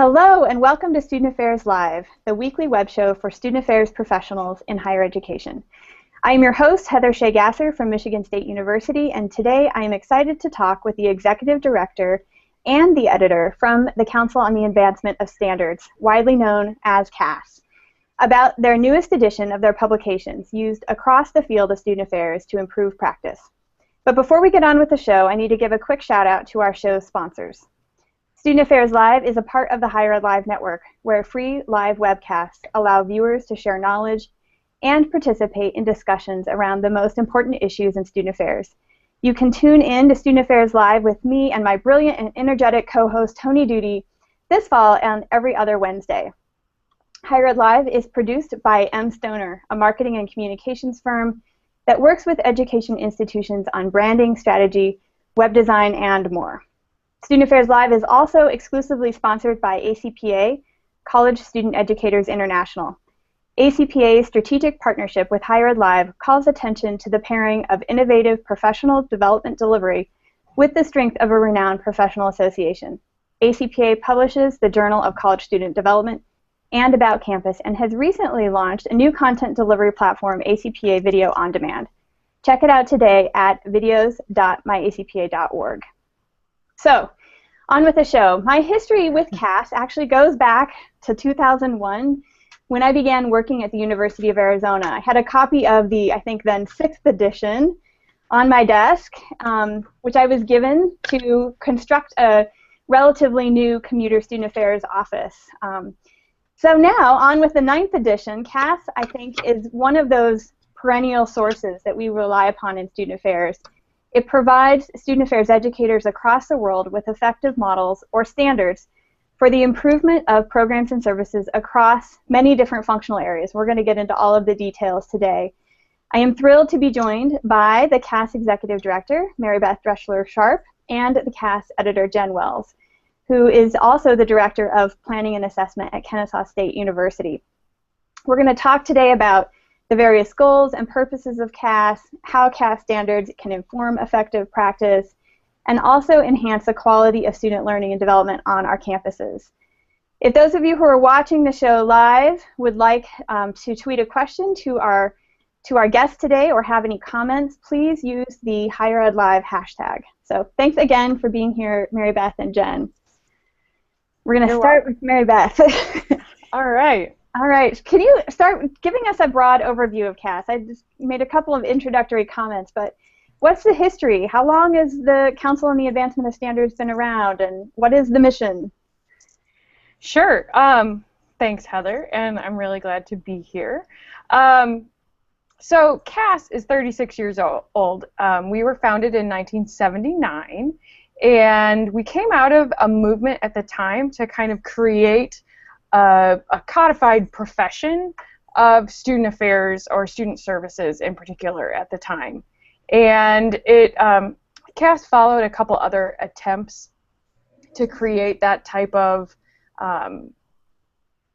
Hello and welcome to Student Affairs Live, the weekly web show for student affairs professionals in higher education. I am your host, Heather Shea Gasser from Michigan State University, and today I am excited to talk with the Executive Director and the Editor from the Council on the Advancement of Standards, widely known as CAS, about their newest edition of their publications used across the field of student affairs to improve practice. But before we get on with the show, I need to give a quick shout out to our show's sponsors. Student Affairs Live is a part of the Higher Ed Live network, where free live webcasts allow viewers to share knowledge and participate in discussions around the most important issues in student affairs. You can tune in to Student Affairs Live with me and my brilliant and energetic co-host Tony Duty this fall and every other Wednesday. Higher Ed Live is produced by M. Stoner, a marketing and communications firm that works with education institutions on branding, strategy, web design, and more. Student Affairs Live is also exclusively sponsored by ACPA, College Student Educators International. ACPA's strategic partnership with Higher Ed Live calls attention to the pairing of innovative professional development delivery with the strength of a renowned professional association. ACPA publishes the Journal of College Student Development and About Campus and has recently launched a new content delivery platform, ACPA Video On Demand. Check it out today at videos.myacpa.org. So, on with the show. My history with CAS actually goes back to 2001 when I began working at the University of Arizona. I had a copy of the, I think then, 6th edition on my desk, which I was given to construct a relatively new commuter student affairs office. So now, on with the 9th edition, CAS, I think, is one of those perennial sources that we rely upon in student affairs. It provides student affairs educators across the world with effective models or standards for the improvement of programs and services across many different functional areas. We're going to get into all of the details today. I am thrilled to be joined by the CAS Executive Director, Marybeth Drechsler Sharp, and the CAS Editor, Jen Wells, who is also the Director of Planning and Assessment at Kennesaw State University. We're going to talk today about the various goals and purposes of CAS, how CAS standards can inform effective practice, and also enhance the quality of student learning and development on our campuses. If those of you who are watching the show live would like to tweet a question to our guest today or have any comments, please use the Higher Ed Live hashtag. So thanks again for being here, Marybeth and Jen. We're going to start with Marybeth. All right. All right. Can you start giving us a broad overview of CAS? I just made a couple of introductory comments, but what's the history? How long has the Council on the Advancement of Standards been around, and what is the mission? Sure. Thanks, Heather, and I'm really glad to be here. So CAS is 36 years old. We were founded in 1979, and we came out of a movement at the time to kind of create a codified profession of student affairs or student services in particular at the time. And CAS followed a couple other attempts to create that type of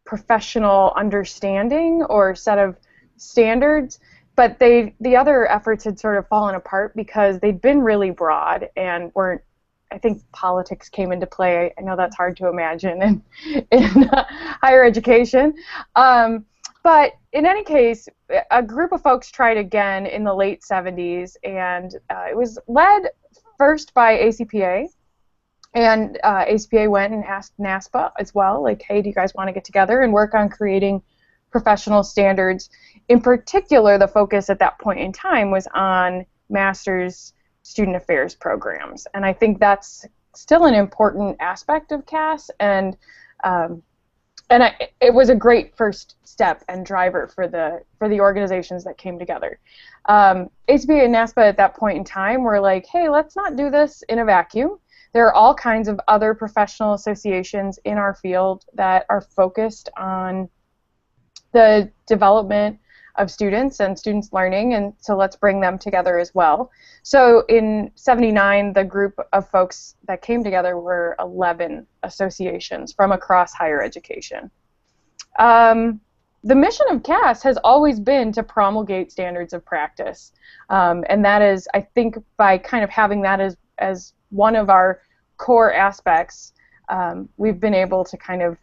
professional understanding or set of standards, but the other efforts had sort of fallen apart because they'd been really broad and weren't, I think politics came into play. I know that's hard to imagine in higher education. But in any case, a group of folks tried again in the late 70s, and it was led first by ACPA. And ACPA went and asked NASPA as well, like, hey, do you guys want to get together and work on creating professional standards? In particular, the focus at that point in time was on master's student affairs programs, and I think that's still an important aspect of CAS, and it was a great first step and driver for the organizations that came together. ACPA and NASPA at that point in time were like, hey, let's not do this in a vacuum. There are all kinds of other professional associations in our field that are focused on the development of students and students learning, and so let's bring them together as well. So in '79, the group of folks that came together were 11 associations from across higher education. The mission of CAS has always been to promulgate standards of practice, and that is, I think, by kind of having that as one of our core aspects, we've been able to kind of,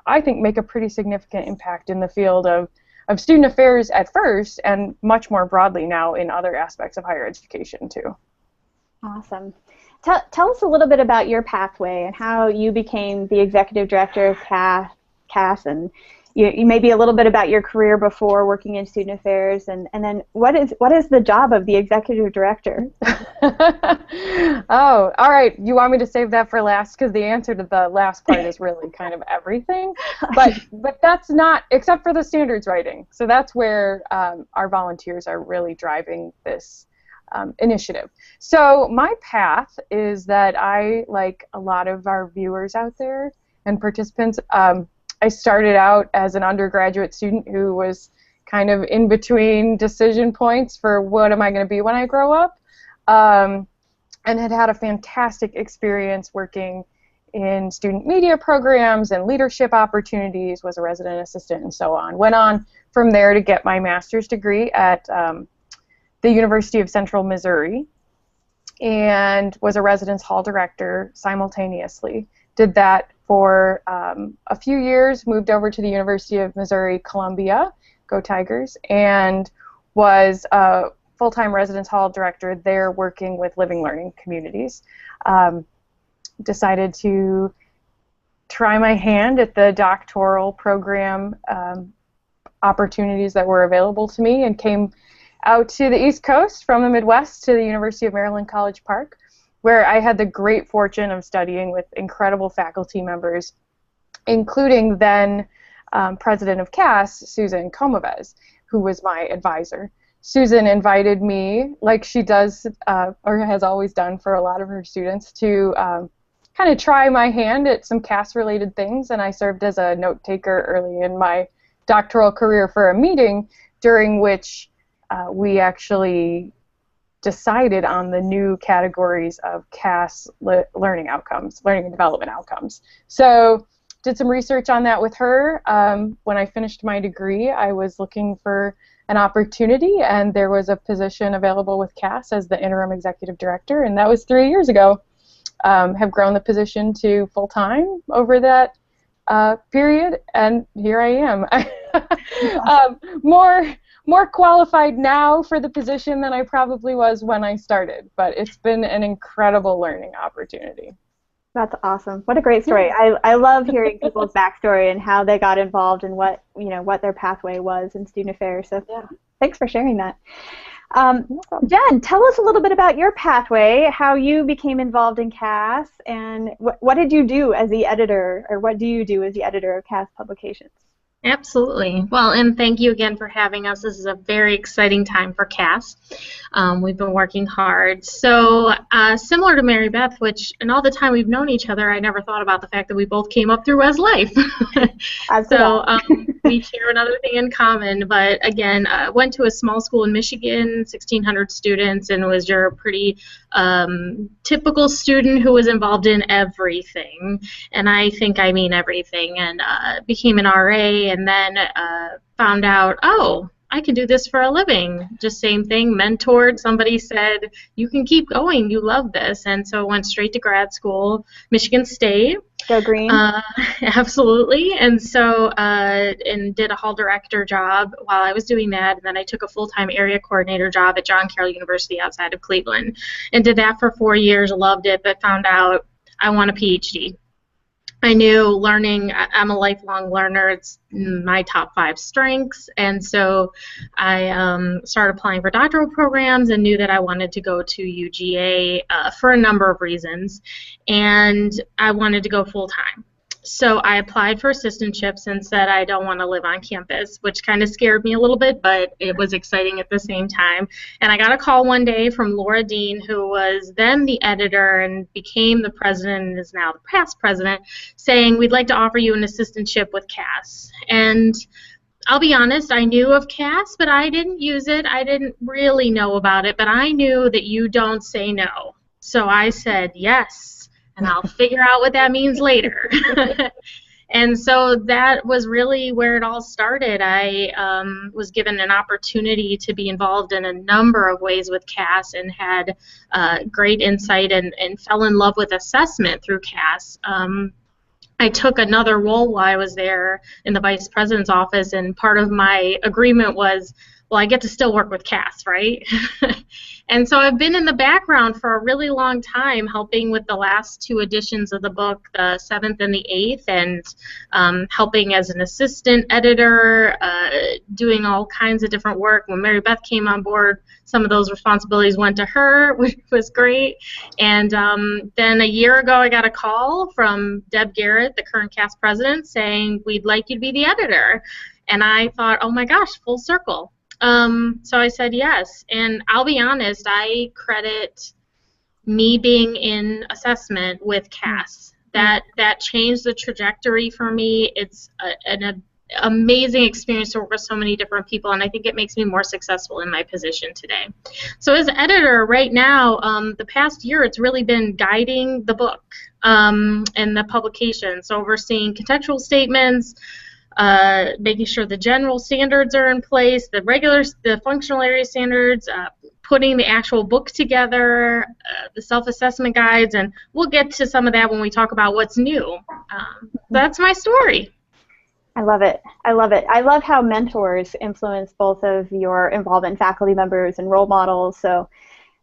I think, make a pretty significant impact in the field of student affairs at first, and much more broadly now in other aspects of higher education too. Awesome. Tell us a little bit about your pathway and how you became the Executive Director of CAS, and you maybe a little bit about your career before working in student affairs, and then what is the job of the Executive Director? Oh, all right. You want me to save that for last, because the answer to the last part is really kind of everything. But that's not, except for the standards writing. So that's where our volunteers are really driving this initiative. So my path is that I, like a lot of our viewers out there and participants, I started out as an undergraduate student who was kind of in between decision points for what am I going to be when I grow up, and had a fantastic experience working in student media programs and leadership opportunities, was a resident assistant and so on. Went on from there to get my master's degree at the University of Central Missouri, and was a residence hall director simultaneously. Did that for a few years, moved over to the University of Missouri-Columbia, go Tigers, and was a full-time residence hall director there working with living learning communities. Decided to try my hand at the doctoral program opportunities that were available to me, and came out to the East Coast from the Midwest to the University of Maryland College Park, where I had the great fortune of studying with incredible faculty members, including then president of CAS, Susan Comavez, who was my advisor. Susan invited me, like she does or has always done for a lot of her students, to kind of try my hand at some CAS-related things, and I served as a note taker early in my doctoral career for a meeting during which we actually decided on the new categories of CAS learning outcomes, learning and development outcomes. So did some research on that with her. When I finished my degree, I was looking for an opportunity, and there was a position available with CAS as the interim executive director, and that was 3 years ago. Have grown the position to full-time over that period, and here I am. More qualified now for the position than I probably was when I started, but it's been an incredible learning opportunity. That's awesome. What a great story. I love hearing people's backstory and how they got involved and what their pathway was in student affairs. So yeah, thanks for sharing that. Jen, tell us a little bit about your pathway, how you became involved in CAS, and what did you do as the editor, or what do you do as the editor of CAS publications? Absolutely. Well, and thank you again for having us. This is a very exciting time for CAS. We've been working hard. So similar to Marybeth, which in all the time we've known each other, I never thought about the fact that we both came up through Wes Life. So we share another thing in common. But again, went to a small school in Michigan, 1,600 students, and was your pretty typical student who was involved in everything. And I think I mean everything. And became an RA. And then found out, oh, I can do this for a living. Just same thing, mentored. Somebody said, you can keep going. You love this. And so went straight to grad school, Michigan State. Go Green. Absolutely. And so and did a hall director job while I was doing that. And then I took a full-time area coordinator job at John Carroll University outside of Cleveland. And did that for 4 years, loved it, but found out I want a PhD. I knew learning, I'm a lifelong learner, it's my top 5 strengths, and so I started applying for doctoral programs and knew that I wanted to go to UGA for a number of reasons, and I wanted to go full-time. So I applied for assistantships and said I don't want to live on campus, which kind of scared me a little bit, but it was exciting at the same time. And I got a call one day from Laura Dean, who was then the editor and became the president and is now the past president, saying, we'd like to offer you an assistantship with CAS. And I'll be honest, I knew of CAS, but I didn't use it. I didn't really know about it, but I knew that you don't say no. So I said yes. And I'll figure out what that means later. And so that was really where it all started. I was given an opportunity to be involved in a number of ways with CAS and had great insight and fell in love with assessment through CAS. I took another role while I was there in the vice president's office, and part of my agreement was, well, I get to still work with CAS, right? And so I've been in the background for a really long time, helping with the last two editions of the book, the 7th and the 8th, and helping as an assistant editor, doing all kinds of different work. When Marybeth came on board, some of those responsibilities went to her, which was great. And then a year ago, I got a call from Deb Garrett, the current CAS president, saying, we'd like you to be the editor. And I thought, oh my gosh, full circle. So I said yes, and I'll be honest, I credit me being in assessment with CAS. That changed the trajectory for me. It's an amazing experience to work with so many different people, and I think it makes me more successful in my position today. So as editor right now, the past year it's really been guiding the book and the publication, so overseeing contextual statements, making sure the general standards are in place, the functional area standards, putting the actual book together, the self-assessment guides, and we'll get to some of that when we talk about what's new. That's my story. I love it. I love it. I love how mentors influence both of your involvement, faculty members and role models, so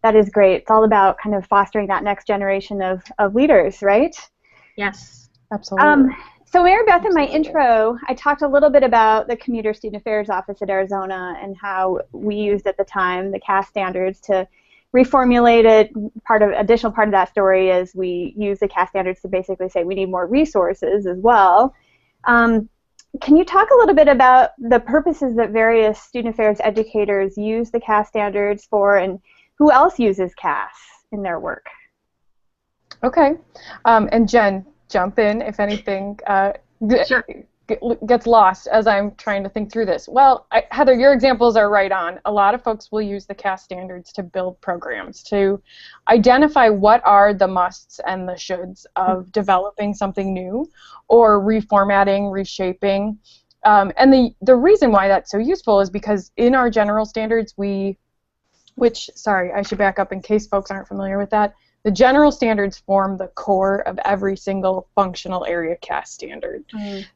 that is great. It's all about kind of fostering that next generation of leaders, right? Yes, absolutely. So Marybeth, in my intro, I talked a little bit about the Commuter Student Affairs Office at Arizona and how we used at the time the CAS standards to reformulate it. Additional part of that story is we use the CAS standards to basically say we need more resources as well. Can you talk a little bit about the purposes that various student affairs educators use the CAS standards for, and who else uses CAS in their work? Okay, and Jen, jump in if anything Sure. gets lost as I'm trying to think through this. Well, Heather, your examples are right on. A lot of folks will use the CAS standards to build programs, to identify what are the musts and the shoulds of developing something new or reformatting, reshaping. And the reason why that's so useful is because in our general standards, sorry, I should back up in case folks aren't familiar with that. The general standards form the core of every single functional area CAS standard.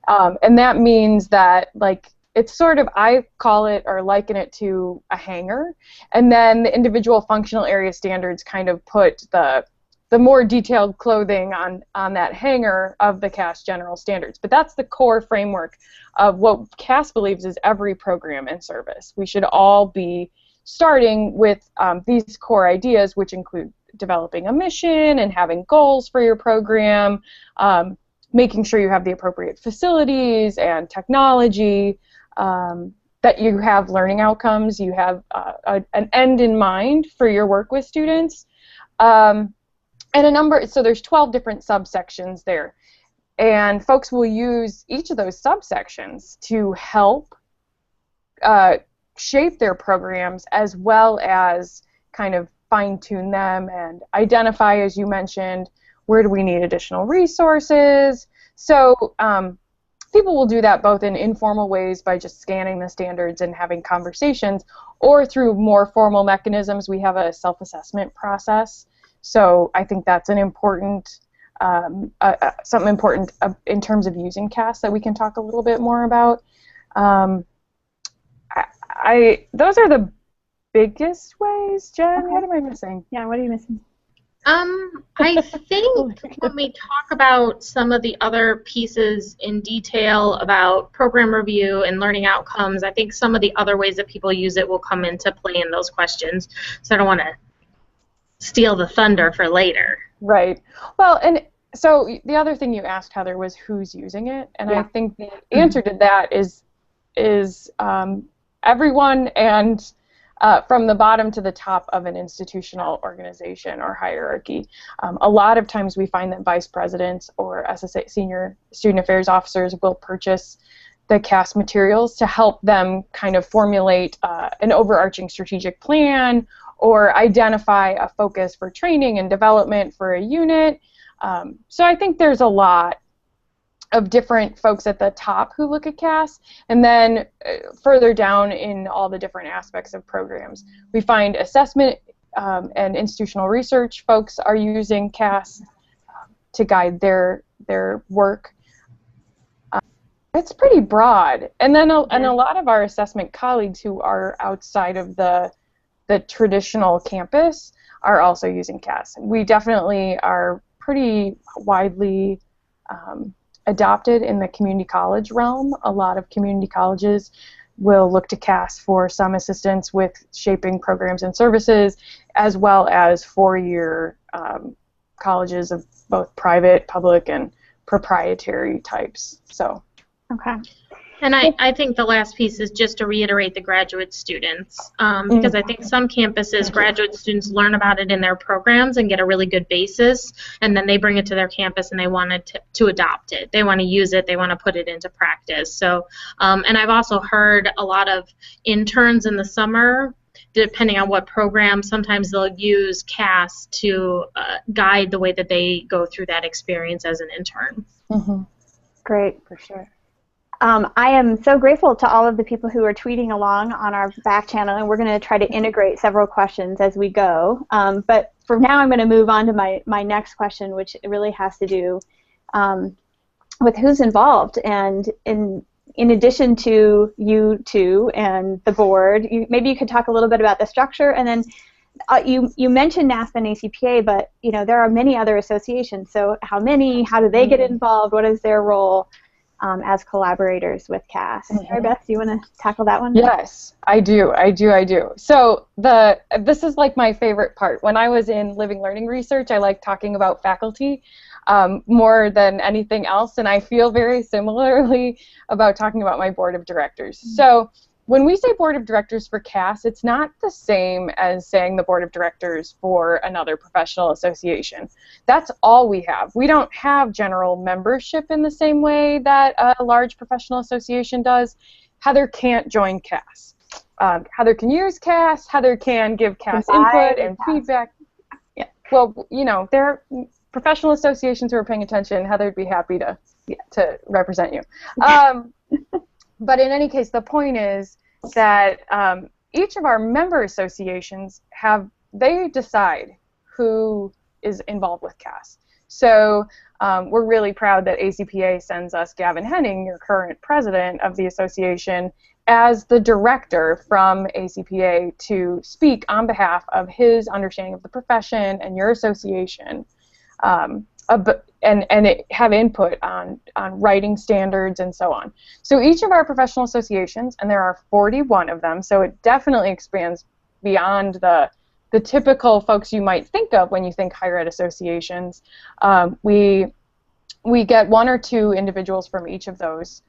And that means that, like, it's sort of, I call it or liken it to a hanger, and then the individual functional area standards kind of put the more detailed clothing on that hanger of the CAS general standards. But that's the core framework of what CAS believes is every program and service. We should all be starting with these core ideas, which include developing a mission and having goals for your program, making sure you have the appropriate facilities and technology, that you have learning outcomes, you have an end in mind for your work with students, and so there's 12 different subsections there, and folks will use each of those subsections to help shape their programs as well as kind of fine-tune them and identify, as you mentioned, where do we need additional resources. So people will do that both in informal ways by just scanning the standards and having conversations, or through more formal mechanisms. We have a self-assessment process. So I think that's an important, something important in terms of using CAS that we can talk a little bit more about. Those are the biggest ways, Jen. Okay. What am I missing? Yeah, what are you missing? I think when we talk about some of the other pieces in detail about program review and learning outcomes, I think some of the other ways that people use it will come into play in those questions. So I don't want to steal the thunder for later. Right. Well, and so the other thing you asked, Heather, was who's using it, and I think the answer to that is everyone, and from the bottom to the top of an institutional organization or hierarchy. A lot of times we find that vice presidents or SSA, senior student affairs officers, will purchase the CAS materials to help them kind of formulate an overarching strategic plan or identify a focus for training and development for a unit. So I think there's a lot different folks at the top who look at CAS, and then further down in all the different aspects of programs. We find assessment and institutional research folks are using CAS to guide their work. It's pretty broad. And then and a lot of our assessment colleagues who are outside of the traditional campus are also using CAS. We definitely are pretty widely adopted in the community college realm. A lot of community colleges will look to CAS for some assistance with shaping programs and services, as well as four-year colleges of both private, public, and proprietary types. So. Okay. And I think the last piece is just to reiterate the graduate students, because I think some campuses, graduate students learn about it in their programs and get a really good basis, and then they bring it to their campus and they want to adopt it. They want to use it. They want to put it into practice. So, and I've also heard a lot of interns in the summer, depending on what program, sometimes they'll use CAS to guide the way that they go through that experience as an intern. Mm-hmm. Great, for sure. I am so grateful to all of the people who are tweeting along on our back channel, and we're going to try to integrate several questions as we go. But for now, I'm going to move on to my next question, which really has to do with who's involved. And in addition to you two and the board, maybe you could talk a little bit about the structure, and then you mentioned NASPA and ACPA, but there are many other associations. So how many? How do they get involved? What is their role as collaborators with CAS? Marybeth, do you want to tackle that one? Yes, I do. So this is like my favorite part. When I was in living learning research, I like talking about faculty more than anything else, and I feel very similarly about talking about my board of directors. So when we say board of directors for CAS, it's not the same as saying the board of directors for another professional association. That's all we have. We don't have general membership in the same way that a large professional association does. Heather can't join CAS. Heather can use CAS. Heather can give CAS input and feedback. Yeah. Well, there are professional associations who are paying attention. Heather would be happy to represent you. But in any case, the point is that each of our member associations they decide who is involved with CAS. So we're really proud that ACPA sends us Gavin Henning, your current president of the association, as the director from ACPA to speak on behalf of his understanding of the profession and your association. And have input on writing standards and so on. So each of our professional associations, and there are 41 of them, so it definitely expands beyond the typical folks you might think of when you think higher ed associations. We get one or two individuals from each of those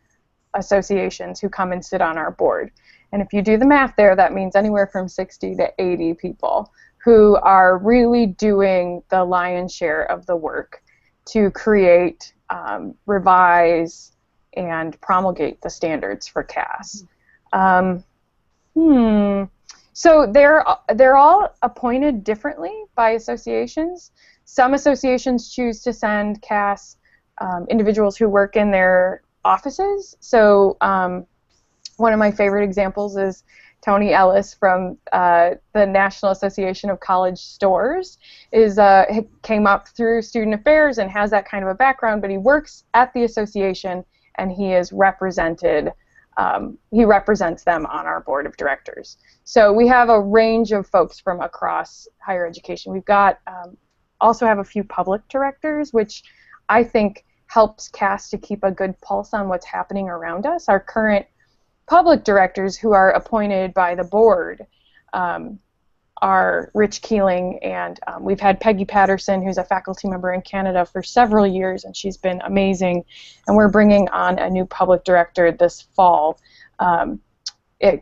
associations who come and sit on our board. And if you do the math there, that means anywhere from 60 to 80 people who are really doing the lion's share of the work to create, revise, and promulgate the standards for CAS. So they're all appointed differently by associations. Some associations choose to send CAS individuals who work in their offices. So one of my favorite examples is Tony Ellis from the National Association of College Stores came up through student affairs and has that kind of a background, but he works at the association and he is represented. He represents them on our board of directors. So we have a range of folks from across higher education. We've got also have a few public directors, which I think helps CAS to keep a good pulse on what's happening around us. Our current public directors who are appointed by the board are Rich Keeling, and we've had Peggy Patterson, who's a faculty member in Canada for several years, and she's been amazing. And we're bringing on a new public director this fall,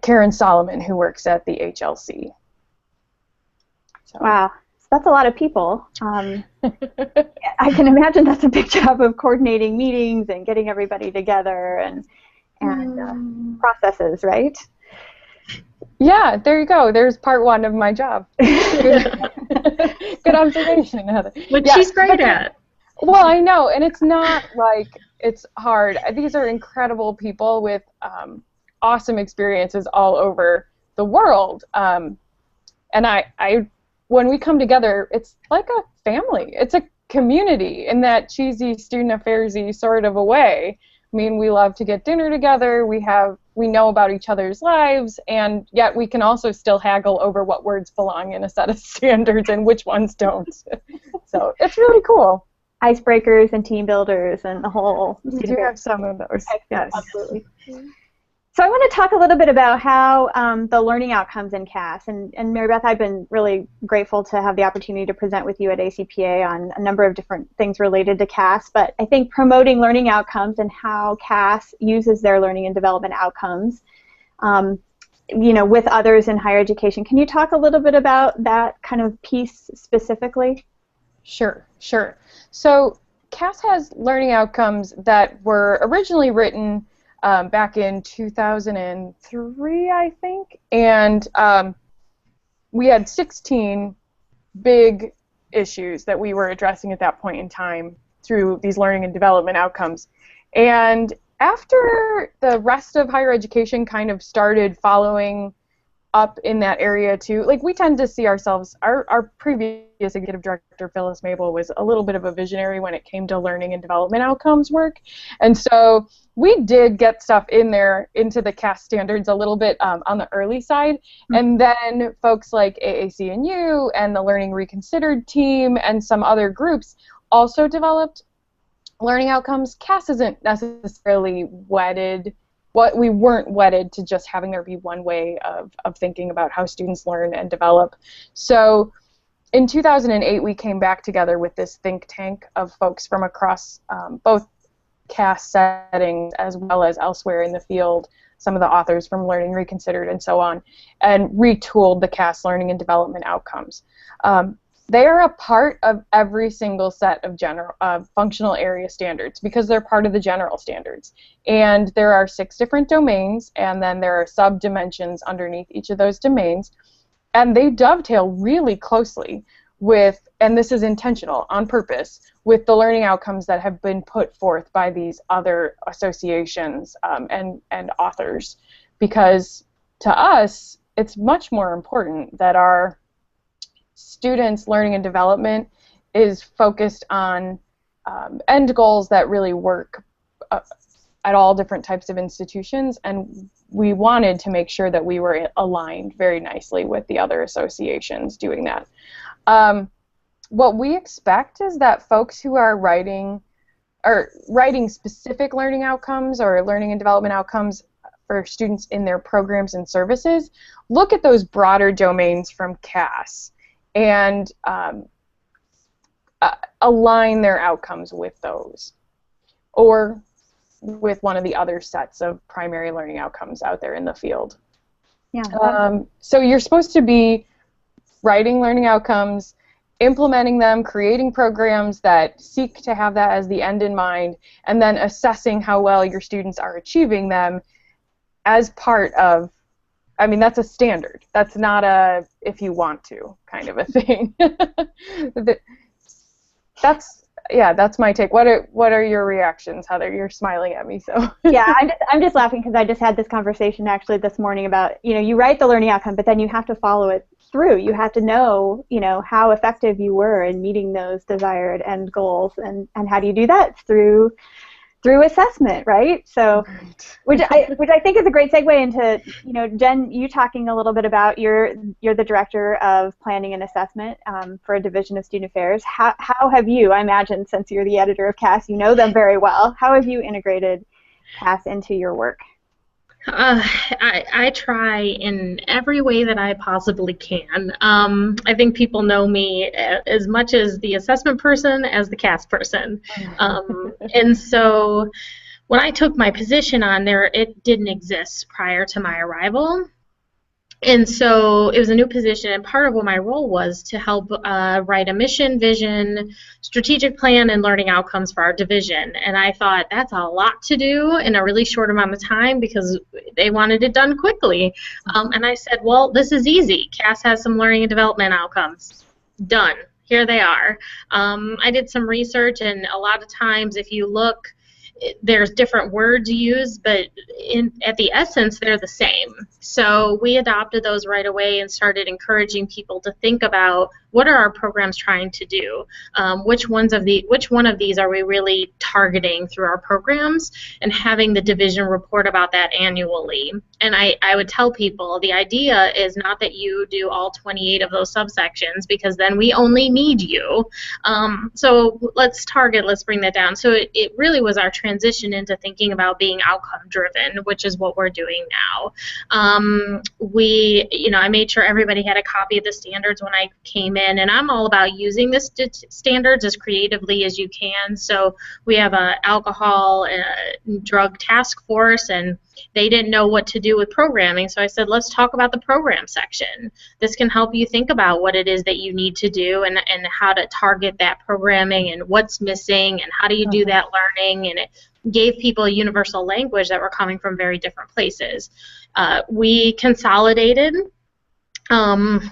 Karen Solomon, who works at the HLC. So. Wow, so that's a lot of people. I can imagine that's a big job of coordinating meetings and getting everybody together and processes, right? Yeah, there you go. There's part one of my job. Good observation, Heather. Which she's great at. Well, I know, and it's not like it's hard. These are incredible people with awesome experiences all over the world. And I, when we come together, it's like a family. It's a community in that cheesy student affairs-y sort of a way. I mean, we love to get dinner together. We know about each other's lives, and yet we can also still haggle over what words belong in a set of standards and which ones don't. So it's really cool. Icebreakers and team builders and the whole. We do have some of those. Yes, absolutely. So I want to talk a little bit about how the learning outcomes in CAS. And Marybeth, I've been really grateful to have the opportunity to present with you at ACPA on a number of different things related to CAS. But I think promoting learning outcomes and how CAS uses their learning and development outcomes, with others in higher education. Can you talk a little bit about that kind of piece specifically? Sure. So CAS has learning outcomes that were originally written back in 2003, I think, and we had 16 big issues that we were addressing at that point in time through these learning and development outcomes. And after the rest of higher education kind of started following up in that area too, like we tend to see ourselves, our previous executive director, Phyllis Mabel, was a little bit of a visionary when it came to learning and development outcomes work. And so we did get stuff in there into the CAS standards a little bit on the early side. And then folks like AAC&U and the Learning Reconsidered team and some other groups also developed learning outcomes. CAS isn't necessarily wedded. We weren't wedded to just having there be one way of thinking about how students learn and develop. So in 2008, we came back together with this think tank of folks from across both CAS settings as well as elsewhere in the field, some of the authors from Learning Reconsidered and so on, and retooled the CAS learning and development outcomes. They are a part of every single set of functional area standards because they're part of the general standards. And there are 6 different domains, and then there are sub-dimensions underneath each of those domains. And they dovetail really closely with, and this is intentional, on purpose, with the learning outcomes that have been put forth by these other associations and authors. Because to us, it's much more important that our students' learning and development is focused on end goals that really work at all different types of institutions, and we wanted to make sure that we were aligned very nicely with the other associations doing that. What we expect is that folks who are writing specific learning outcomes or learning and development outcomes for students in their programs and services look at those broader domains from CAS and align their outcomes with those, or with one of the other sets of primary learning outcomes out there in the field. Yeah. So you're supposed to be writing learning outcomes, implementing them, creating programs that seek to have that as the end in mind, and then assessing how well your students are achieving them as part of, I mean, that's a standard. That's not a if you want to kind of a thing. That's my take. What are your reactions, Heather? You're smiling at me, so. Yeah, I'm just laughing because I just had this conversation actually this morning about, you write the learning outcome, but then you have to follow it through. You have to know, how effective you were in meeting those desired end goals, and how do you do that? Through assessment, right? So, which I think is a great segue into, Jen, you talking a little bit about you're the director of planning and assessment for a division of student affairs. How have you, I imagine, since you're the editor of CAS, you know them very well. How have you integrated CAS into your work? I try in every way that I possibly can. I think people know me as much as the assessment person as the CAS person. And so when I took my position on there, it didn't exist prior to my arrival. And so it was a new position, and part of what my role was to help write a mission, vision, strategic plan, and learning outcomes for our division. And I thought that's a lot to do in a really short amount of time because they wanted it done quickly. And I said, well, this is easy. CAS has some learning and development outcomes. Done. here they are. I did some research, and a lot of times if you look, there's different words used, but at the essence, they're the same. So we adopted those right away and started encouraging people to think about, what are our programs trying to do? Which one of these are we really targeting through our programs, and having the division report about that annually. And I would tell people, the idea is not that you do all 28 of those subsections, because then we only need you. So let's bring that down. So it really was our transition into thinking about being outcome driven, which is what we're doing now. I made sure everybody had a copy of the standards when I came in, and I'm all about using the standards as creatively as you can. So we have a alcohol and drug task force, and they didn't know what to do with programming, so I said, let's talk about the program section. This can help you think about what it is that you need to do, and how to target that programming, and what's missing, and how do you do that learning. And it gave people a universal language that were coming from very different places. We consolidated.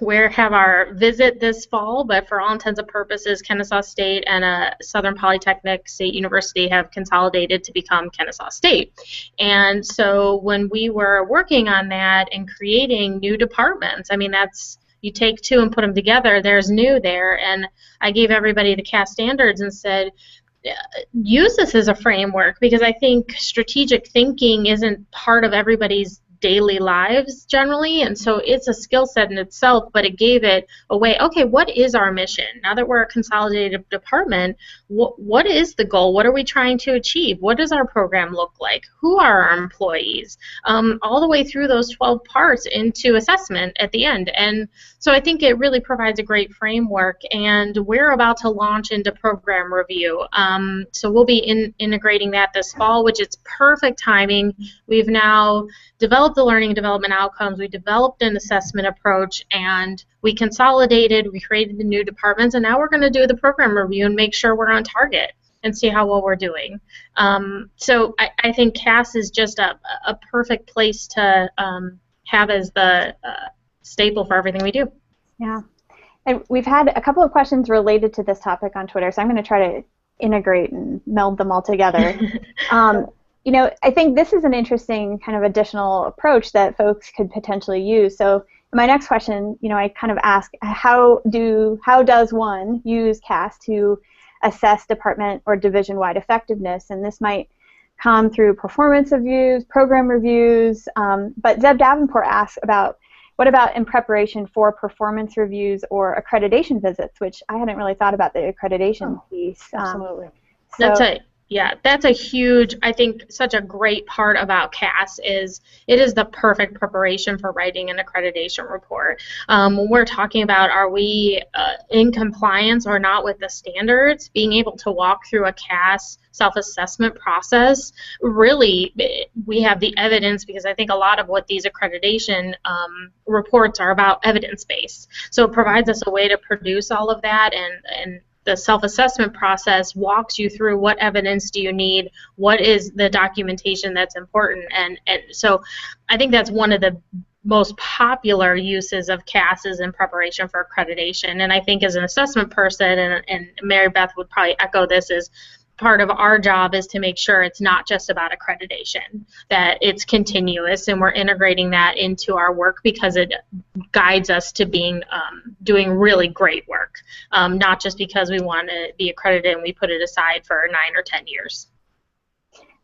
We have our visit this fall, but for all intents and purposes, Kennesaw State and Southern Polytechnic State University have consolidated to become Kennesaw State. And so when we were working on that and creating new departments, I mean, you take two and put them together, there's new there. And I gave everybody the CAS standards and said, use this as a framework, because I think strategic thinking isn't part of everybody's daily lives generally, and so it's a skill set in itself, but it gave it a way, okay, what is our mission? Now that we're a consolidated department, what is the goal? What are we trying to achieve? What does our program look like? Who are our employees? All the way through those 12 parts into assessment at the end. And so I think it really provides a great framework, and we're about to launch into program review. So we'll be integrating that this fall, which is perfect timing. We've now developed the learning and development outcomes, we developed an assessment approach, and we consolidated, we created the new departments, and now we're going to do the program review and make sure we're on target and see how well we're doing. So I think CAS is just a perfect place to have as the staple for everything we do. Yeah. And we've had a couple of questions related to this topic on Twitter, so I'm going to try to integrate and meld them all together. I think this is an interesting kind of additional approach that folks could potentially use. So my next question, I kind of ask, how does one use CAS to assess department or division-wide effectiveness? And this might come through performance reviews, program reviews, but Zeb Davenport asks about, what about in preparation for performance reviews or accreditation visits, which I hadn't really thought about the accreditation piece. Absolutely. That's a huge, I think, such a great part about CAS is it is the perfect preparation for writing an accreditation report. When we're talking about, are we in compliance or not with the standards, being able to walk through a CAS self-assessment process, really, we have the evidence, because I think a lot of what these accreditation reports are about evidence-based. So it provides us a way to produce all of that, and the self-assessment process walks you through what evidence do you need, what is the documentation that's important, and so I think that's one of the most popular uses of CAS is in preparation for accreditation. And I think as an assessment person, and Marybeth would probably echo this, is part of our job is to make sure it's not just about accreditation, that it's continuous, and we're integrating that into our work because it guides us to being doing really great work, not just because we want to be accredited and we put it aside for 9 or 10 years.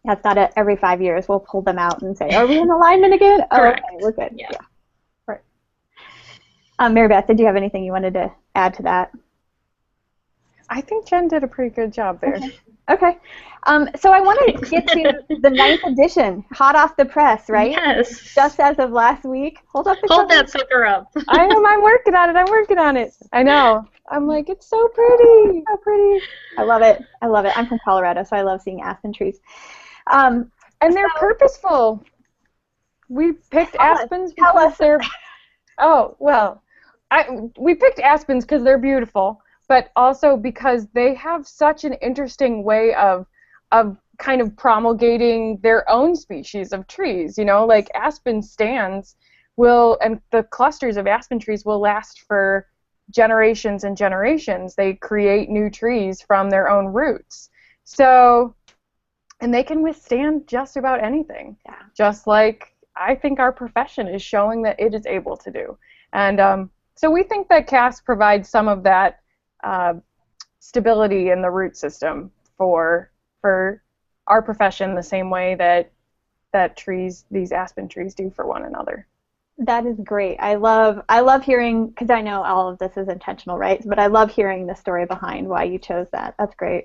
Yeah, it's not every 5 years we'll pull them out and say, are we in alignment again? Oh, okay, we're good. Yeah. Right. Marybeth, did you have anything you wanted to add to that? I think Jen did a pretty good job there. Okay. So I want to get to the 9th edition, hot off the press, right? Yes. Just as of last week. Hold that sucker up. I am. I'm working on it. I know. I'm like, it's so pretty. So pretty. I love it. I'm from Colorado, so I love seeing aspen trees. And they're purposeful. We picked aspens because they're. Oh well, we picked aspens because they're beautiful, but also because they have such an interesting way of kind of promulgating their own species of trees. Like aspen stands and the clusters of aspen trees will last for generations and generations. They create new trees from their own roots. So, and they can withstand just about anything, just like I think our profession is showing that it is able to do. And so we think that CAS provides some of that stability in the root system for our profession, the same way that trees, these aspen trees, do for one another. That is great. I love hearing, because I know all of this is intentional, right? But I love hearing the story behind why you chose that. That's great.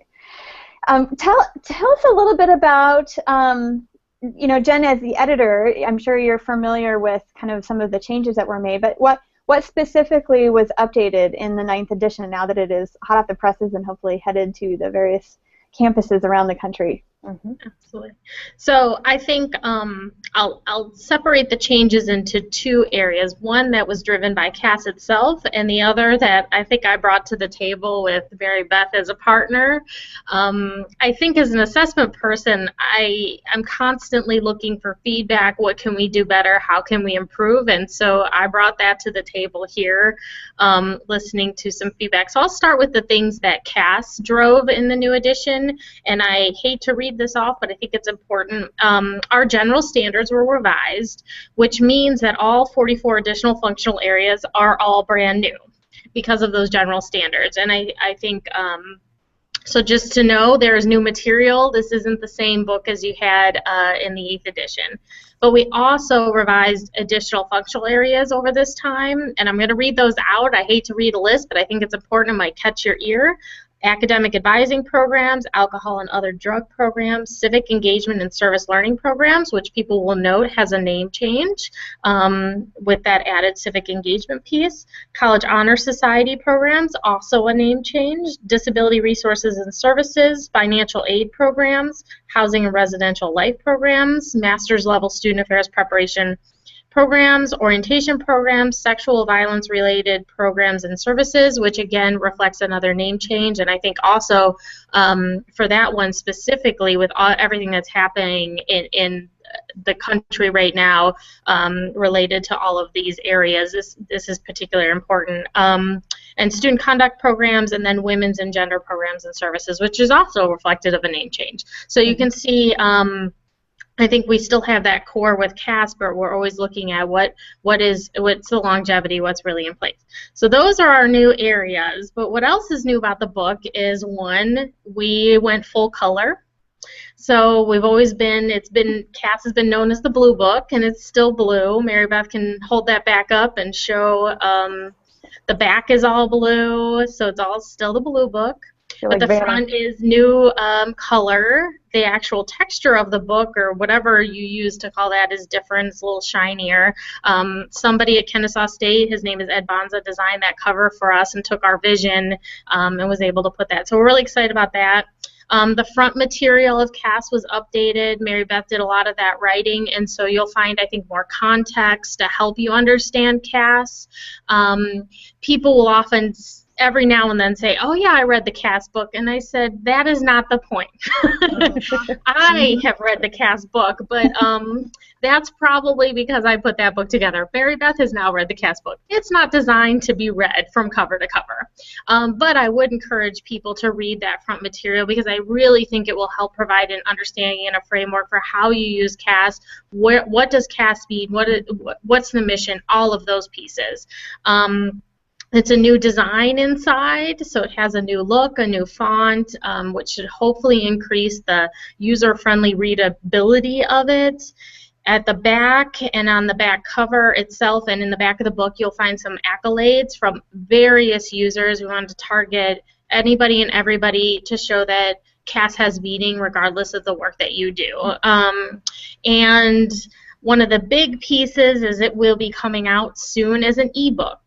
Tell us a little bit about, Jen, as the editor, I'm sure you're familiar with kind of some of the changes that were made, but what specifically was updated in the 9th edition now that it is hot off the presses and hopefully headed to the various campuses around the country? Mm-hmm. Absolutely. So I think I'll separate the changes into two areas. One that was driven by CAS itself, and the other that I think I brought to the table with Marybeth as a partner. I think as an assessment person, I'm constantly looking for feedback. What can we do better? How can we improve? And so I brought that to the table here, listening to some feedback. So I'll start with the things that CAS drove in the new edition, and I hate to read this off, but I think it's important. Our general standards were revised, which means that all 44 additional functional areas are all brand new because of those general standards. And I think, so just to know, there is new material. This isn't the same book as you had in the 8th edition. But we also revised additional functional areas over this time, and I'm going to read those out. I hate to read a list, but I think it's important. It might catch your ear. Academic advising programs, alcohol and other drug programs, civic engagement and service learning programs, which people will note has a name change with that added civic engagement piece. College Honor Society programs, also a name change. Disability resources and services, financial aid programs, housing and residential life programs, master's level student affairs preparation programs, orientation programs, sexual violence related programs and services, which again reflects another name change. And I think also for that one specifically, with everything that's happening in the country right now related to all of these areas, this is particularly important. And student conduct programs, and then women's and gender programs and services, which is also reflected of a name change. So you can see I think we still have that core with CAS, but we're always looking at what's the longevity, what's really in place. So those are our new areas. But what else is new about the book is, one, we went full color. So we've always been, CAS has been known as the blue book, and it's still blue. Marybeth can hold that back up and show the back is all blue, so it's all still the blue book. But the front is new color. The actual texture of the book, or whatever you use to call that, is different. It's a little shinier. Somebody at Kennesaw State, his name is Ed Bonza, designed that cover for us and took our vision and was able to put that. So we're really excited about that. The front material of CAS was updated. Marybeth did a lot of that writing, and so you'll find, I think, more context to help you understand CAS. People will often every now and then say, oh yeah, I read the CAS book, and I said, that is not the point. I have read the CAS book, but that's probably because I put that book together. Marybeth has now read the CAS book. It's not designed to be read from cover to cover, but I would encourage people to read that front material, because I really think it will help provide an understanding and a framework for how you use CAS, what does CAS mean, what's the mission, all of those pieces. It's a new design inside, so it has a new look, a new font, which should hopefully increase the user-friendly readability of it. At the back and on the back cover itself and in the back of the book, you'll find some accolades from various users. We wanted to target anybody and everybody to show that CAS has meaning regardless of the work that you do. And one of the big pieces is it will be coming out soon as an ebook.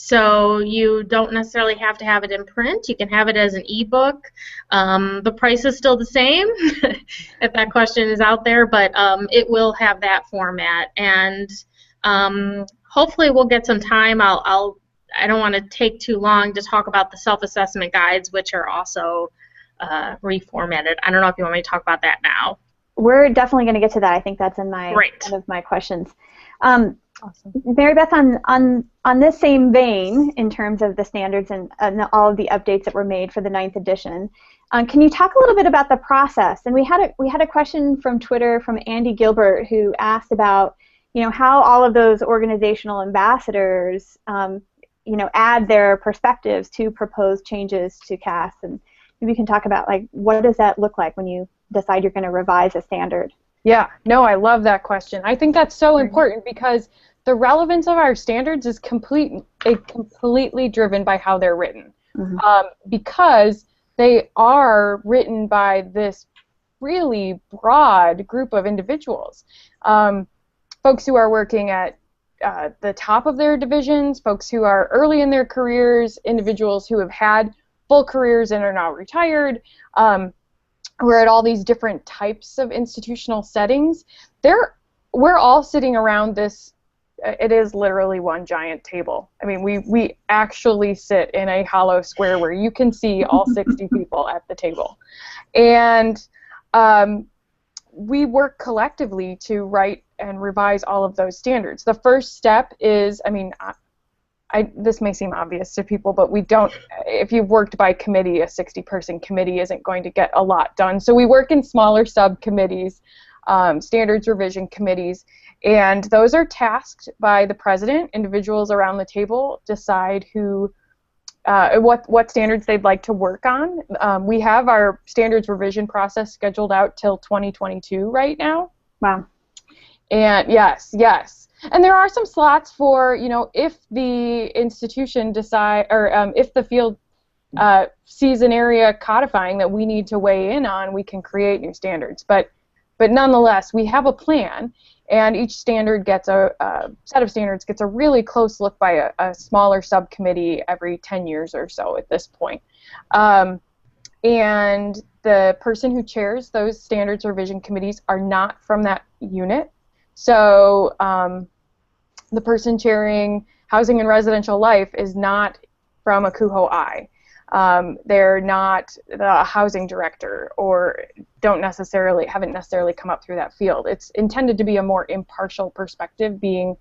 So you don't necessarily have to have it in print. You can have it as an ebook. The price is still the same, if that question is out there, but it will have that format. And hopefully we'll get some time. I don't want to take too long to talk about the self-assessment guides, which are also reformatted. I don't know if you want me to talk about that now. We're definitely going to get to that. I think that's in my one of my questions. Awesome. Marybeth, on this same vein, in terms of the standards and all of the updates that were made for the 9th edition, can you talk a little bit about the process? And we had a question from Twitter from Andy Gilbert, who asked about, how all of those organizational ambassadors, add their perspectives to proposed changes to CAS. And maybe you can talk about, like, what does that look like when you decide you're going to revise a standard? Yeah, no, I love that question. I think that's so important because the relevance of our standards is completely driven by how they're written. Because they are written by this really broad group of individuals. Folks who are working at the top of their divisions, folks who are early in their careers, individuals who have had full careers and are now retired, who are at all these different types of institutional settings. We're all sitting around this. It is literally one giant table. I mean, we actually sit in a hollow square where you can see all 60 people at the table. And we work collectively to write and revise all of those standards. The first step is, I mean, this may seem obvious to people, but we don't, if you've worked by committee, a 60-person committee isn't going to get a lot done. So we work in smaller subcommittees, standards revision committees, and those are tasked by the president. Individuals around the table decide what standards they'd like to work on. We have our standards revision process scheduled out till 2022 right now. Wow. And yes. And there are some slots for, if the institution if the field sees an area codifying that we need to weigh in on, we can create new standards. But nonetheless, we have a plan, and each standard gets a set of standards gets a really close look by a smaller subcommittee every 10 years or so at this point. And the person who chairs those standards revision committees are not from that unit. So the person chairing Housing and Residential Life is not from a CUHO-I. They're not the housing director, or haven't necessarily come up through that field. It's intended to be a more impartial perspective, being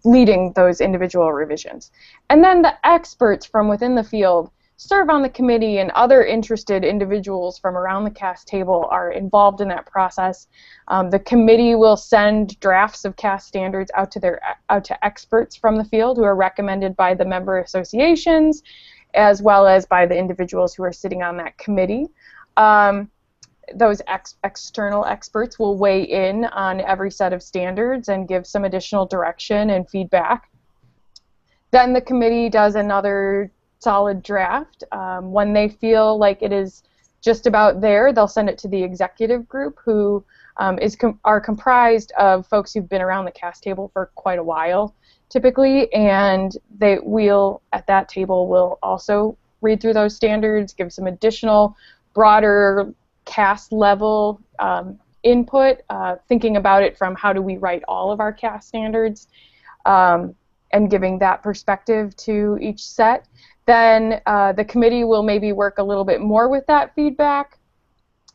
leading those individual revisions. And then the experts from within the field serve on the committee, and other interested individuals from around the CAS table are involved in that process. The committee will send drafts of CAS standards out to experts from the field who are recommended by the member associations, as well as by the individuals who are sitting on that committee. Those external experts will weigh in on every set of standards and give some additional direction and feedback. Then the committee does another solid draft. When they feel like it is just about there, they'll send it to the executive group, who are comprised of folks who've been around the CAS table for quite a while, typically, and at that table will also read through those standards, give some additional broader CAS level input, thinking about it from how do we write all of our CAS standards, and giving that perspective to each set. Then the committee will maybe work a little bit more with that feedback,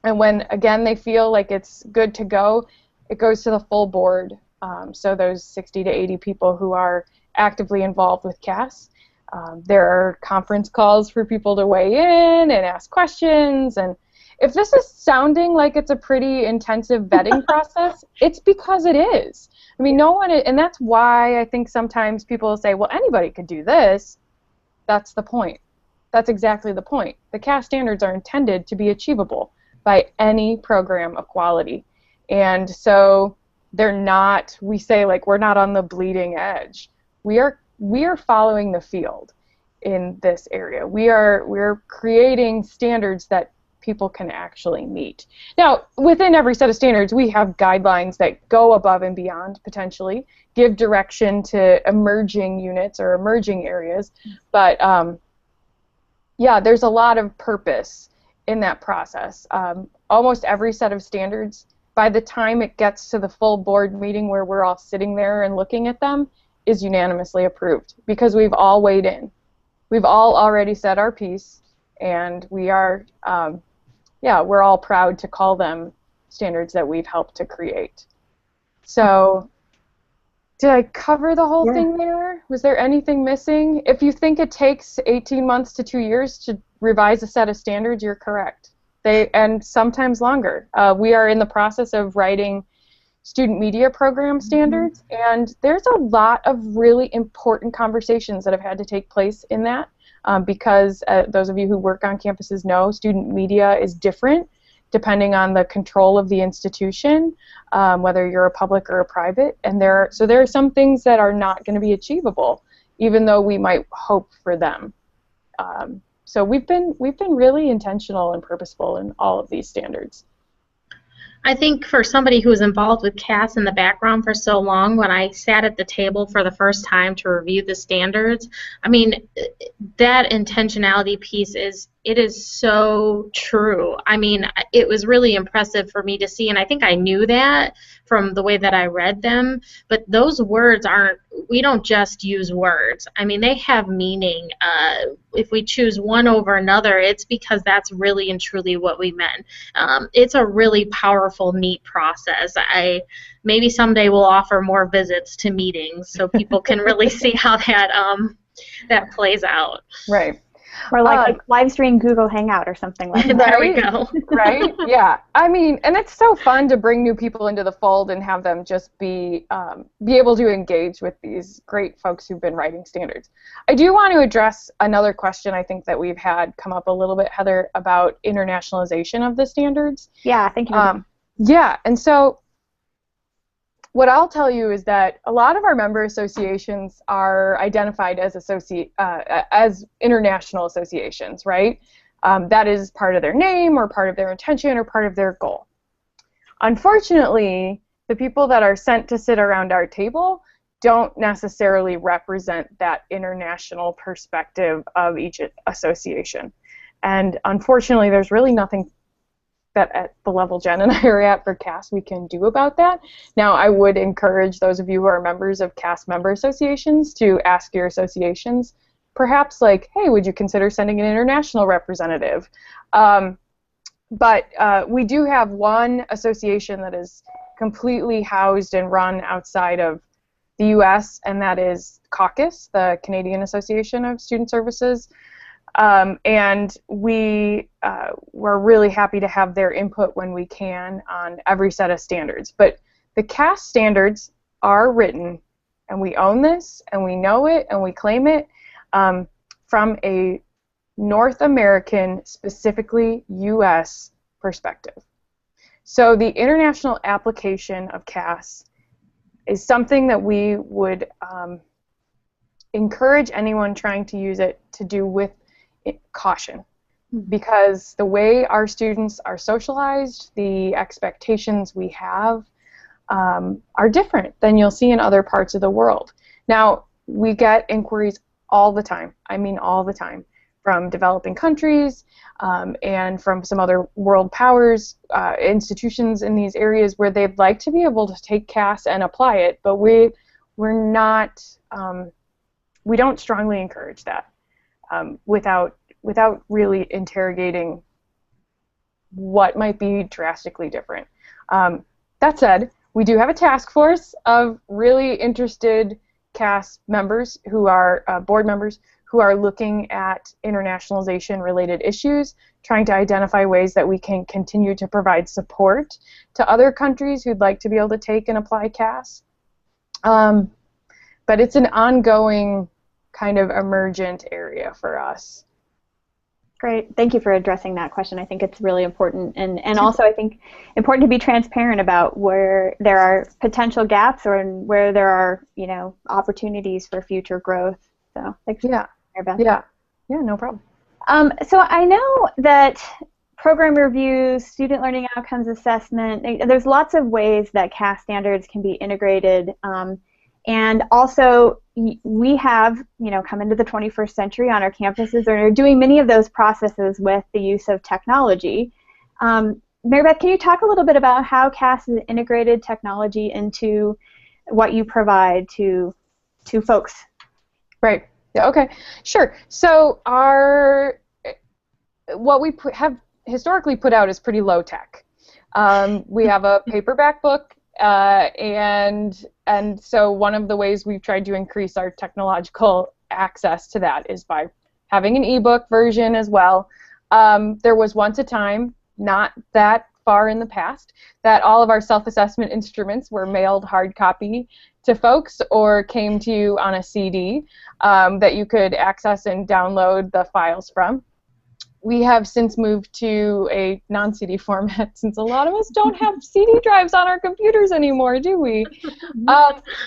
and when, again, they feel like it's good to go, it goes to the full board. So those 60 to 80 people who are actively involved with CAS. There are conference calls for people to weigh in and ask questions, and if this is sounding like it's a pretty intensive vetting process, it's because it is. I mean, and that's why I think sometimes people say, well, anybody could do this. That's the point. That's exactly the point. The CAS standards are intended to be achievable by any program of quality. And so they're not, we say, like, we're not on the bleeding edge. We are following the field in this area. We're creating standards that people can actually meet. Now, within every set of standards, we have guidelines that go above and beyond, potentially, give direction to emerging units or emerging areas, but yeah, there's a lot of purpose in that process. Almost every set of standards, by the time it gets to the full board meeting where we're all sitting there and looking at them, is unanimously approved, because we've all weighed in. We've all already said our piece, and we are we're all proud to call them standards that we've helped to create. So Did I cover the whole Yeah. thing there? Was there anything missing? If you think it takes 18 months to 2 years to revise a set of standards, you're correct. And sometimes longer. We are in the process of writing student media program standards, and there's a lot of really important conversations that have had to take place in that because those of you who work on campuses know student media is different depending on the control of the institution, whether you're a public or a private, and there are some things that are not going to be achievable, even though we might hope for them. So we've been really intentional and purposeful in all of these standards. I think for somebody who was involved with CAS in the background for so long, when I sat at the table for the first time to review the standards, I mean, that intentionality piece is so true. I mean, it was really impressive for me to see, and I think I knew that from the way that I read them, but those words we don't just use words. I mean, they have meaning. If we choose one over another, it's because that's really and truly what we meant. It's a really powerful, neat process. Maybe someday we'll offer more visits to meetings so people can really see how that plays out. Right. Or like live stream Google Hangout or something like that. There we go. Right? Yeah. I mean, and it's so fun to bring new people into the fold and have them just be able to engage with these great folks who've been writing standards. I do want to address another question I think that we've had come up a little bit, Heather, about internationalization of the standards. Yeah, thank you. Yeah, and so what I'll tell you is that a lot of our member associations are identified as international associations, right? That is part of their name or part of their intention or part of their goal. Unfortunately, the people that are sent to sit around our table don't necessarily represent that international perspective of each association. And unfortunately, there's really nothing that at the level Jen and I are at for CAS we can do about that. Now, I would encourage those of you who are members of CAS member associations to ask your associations, perhaps like, hey, would you consider sending an international representative? But we do have one association that is completely housed and run outside of the U.S., and that is CAUCUS, the Canadian Association of Student Services. And we're really happy to have their input when we can on every set of standards. But the CAS standards are written, and we own this, and we know it, and we claim it from a North American, specifically U.S. perspective. So the international application of CAS is something that we would encourage anyone trying to use it to do with caution, because the way our students are socialized, the expectations we have are different than you'll see in other parts of the world. Now, we get inquiries all the time, I mean all the time, from developing countries and from some other world powers, institutions in these areas where they'd like to be able to take CAS and apply it, but we don't strongly encourage that. Without really interrogating what might be drastically different. That said, we do have a task force of really interested CAS members who are board members who are looking at internationalization-related issues, trying to identify ways that we can continue to provide support to other countries who'd like to be able to take and apply CAS. But it's an ongoing kind of emergent area for us. Great. Thank you for addressing that question. I think it's really important, and also I think important to be transparent about where there are potential gaps or where there are, you know, opportunities for future growth. So thanks. Yeah. Marybeth. Yeah. Yeah. No problem. So I know that program reviews, student learning outcomes assessment, there's lots of ways that CAS standards can be integrated. And also, we have, you know, come into the 21st century on our campuses and are doing many of those processes with the use of technology. Marybeth, can you talk a little bit about how CAS has integrated technology into what you provide to folks? Right. Yeah. Okay. Sure. So what we have historically put out is pretty low tech. We have a paperback book and so one of the ways we've tried to increase our technological access to that is by having an ebook version as well. There was once a time, not that far in the past, that all of our self-assessment instruments were mailed hard copy to folks or came to you on a CD that you could access and download the files from. We have since moved to a non-CD format since a lot of us don't have CD drives on our computers anymore, do we?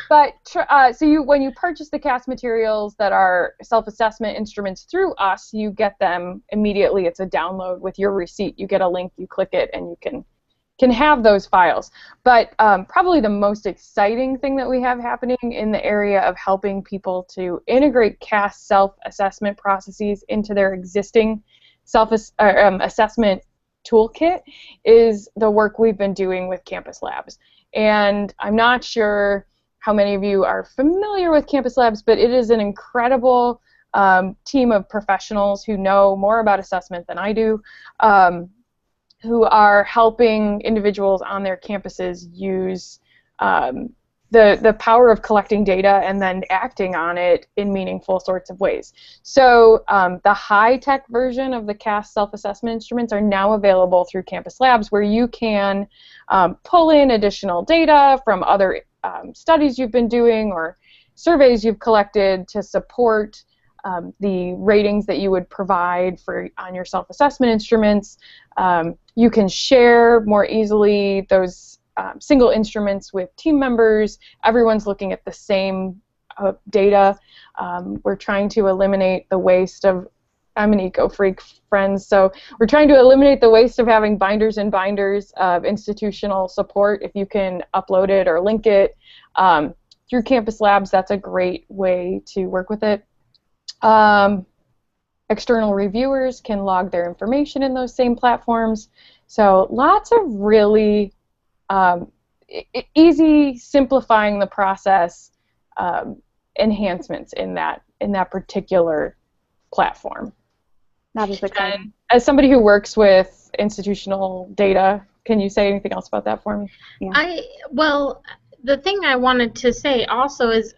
When you purchase the CAS materials that are self-assessment instruments through us, you get them immediately. It's a download with your receipt. You get a link, you click it, and you can have those files. But probably the most exciting thing that we have happening in the area of helping people to integrate CAS self-assessment processes into their existing self-assessment toolkit is the work we've been doing with Campus Labs. And I'm not sure how many of you are familiar with Campus Labs, but it is an incredible team of professionals who know more about assessment than I do, who are helping individuals on their campuses use the power of collecting data and then acting on it in meaningful sorts of ways. So the high-tech version of the CAS self-assessment instruments are now available through Campus Labs, where you can pull in additional data from other studies you've been doing or surveys you've collected to support the ratings that you would provide on your self-assessment instruments. You can share more easily those single instruments with team members. Everyone's looking at the same data. We're trying to eliminate the waste of, I'm an eco-freak, friends, so we're trying to eliminate the waste of having binders and binders of institutional support. If you can upload it or link it through Campus Labs, that's a great way to work with it. External reviewers can log their information in those same platforms. So lots of really easy, simplifying the process enhancements in that particular platform. That is exciting. As somebody who works with institutional data, can you say anything else about that for me? Yeah. Well, the thing I wanted to say also is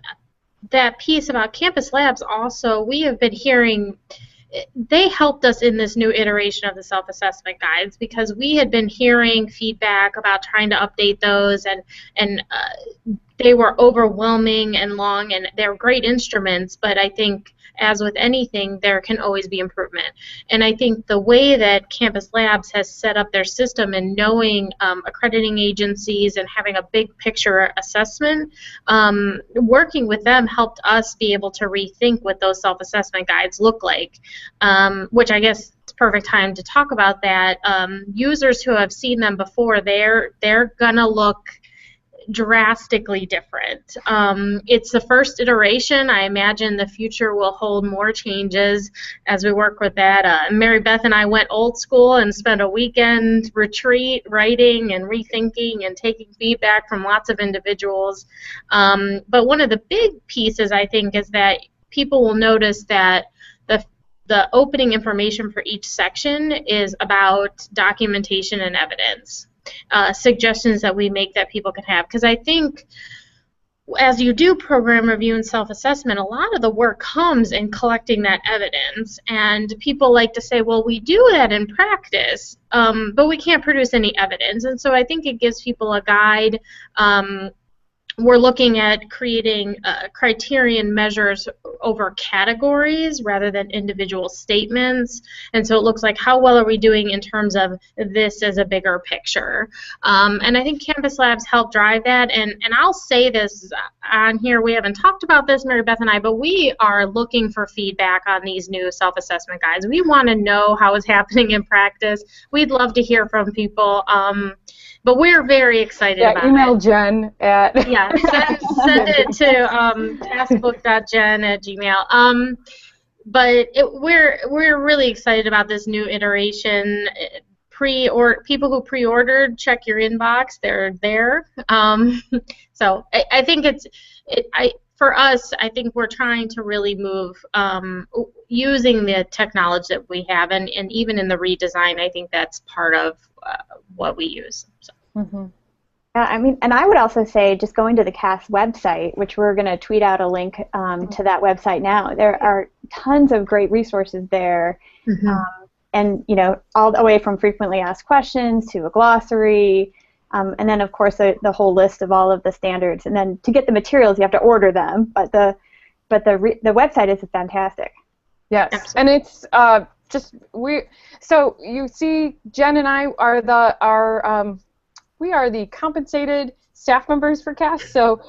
that piece about Campus Labs also, we have been hearing, they helped us in this new iteration of the self-assessment guides because we had been hearing feedback about trying to update those, and they were overwhelming and long, and they're great instruments, but I think, as with anything, there can always be improvement. And I think the way that Campus Labs has set up their system and knowing accrediting agencies and having a big picture assessment, working with them helped us be able to rethink what those self-assessment guides look like, which I guess it's perfect time to talk about that. Users who have seen them before, they're gonna look drastically different. It's the first iteration. I imagine the future will hold more changes as we work with that. Marybeth and I went old school and spent a weekend retreat writing and rethinking and taking feedback from lots of individuals. But one of the big pieces, I think, is that people will notice that the opening information for each section is about documentation and evidence. Suggestions that we make that people can have, because I think as you do program review and self-assessment, a lot of the work comes in collecting that evidence, and people like to say, well, we do that in practice, but we can't produce any evidence. And so I think it gives people a guide. We're looking at creating criterion measures over categories rather than individual statements. And so it looks like how well are we doing in terms of this as a bigger picture. And I think Campus Labs help drive that. And I'll say this on here, we haven't talked about this, Marybeth and I, but we are looking for feedback on these new self-assessment guides. We want to know how it's happening in practice. We'd love to hear from people. But we're very excited about it. Email Jen at... Yeah, send it to casbook.jen@gmail. But we're really excited about this new iteration. People who pre-ordered, check your inbox. They're there. So I think for us, I think we're trying to really move using the technology that we have, and even in the redesign, I think that's part of what we use. So. Mm-hmm. Yeah, I mean, and I would also say just going to the CAS website, which we're going to tweet out a link to that website now. There are tons of great resources there, and you know, all the way from frequently asked questions to a glossary, and then of course the whole list of all of the standards. And then to get the materials, you have to order them, but the website is fantastic. Yes, absolutely. And it's so you see, Jen and I are we are the compensated staff members for CAS, so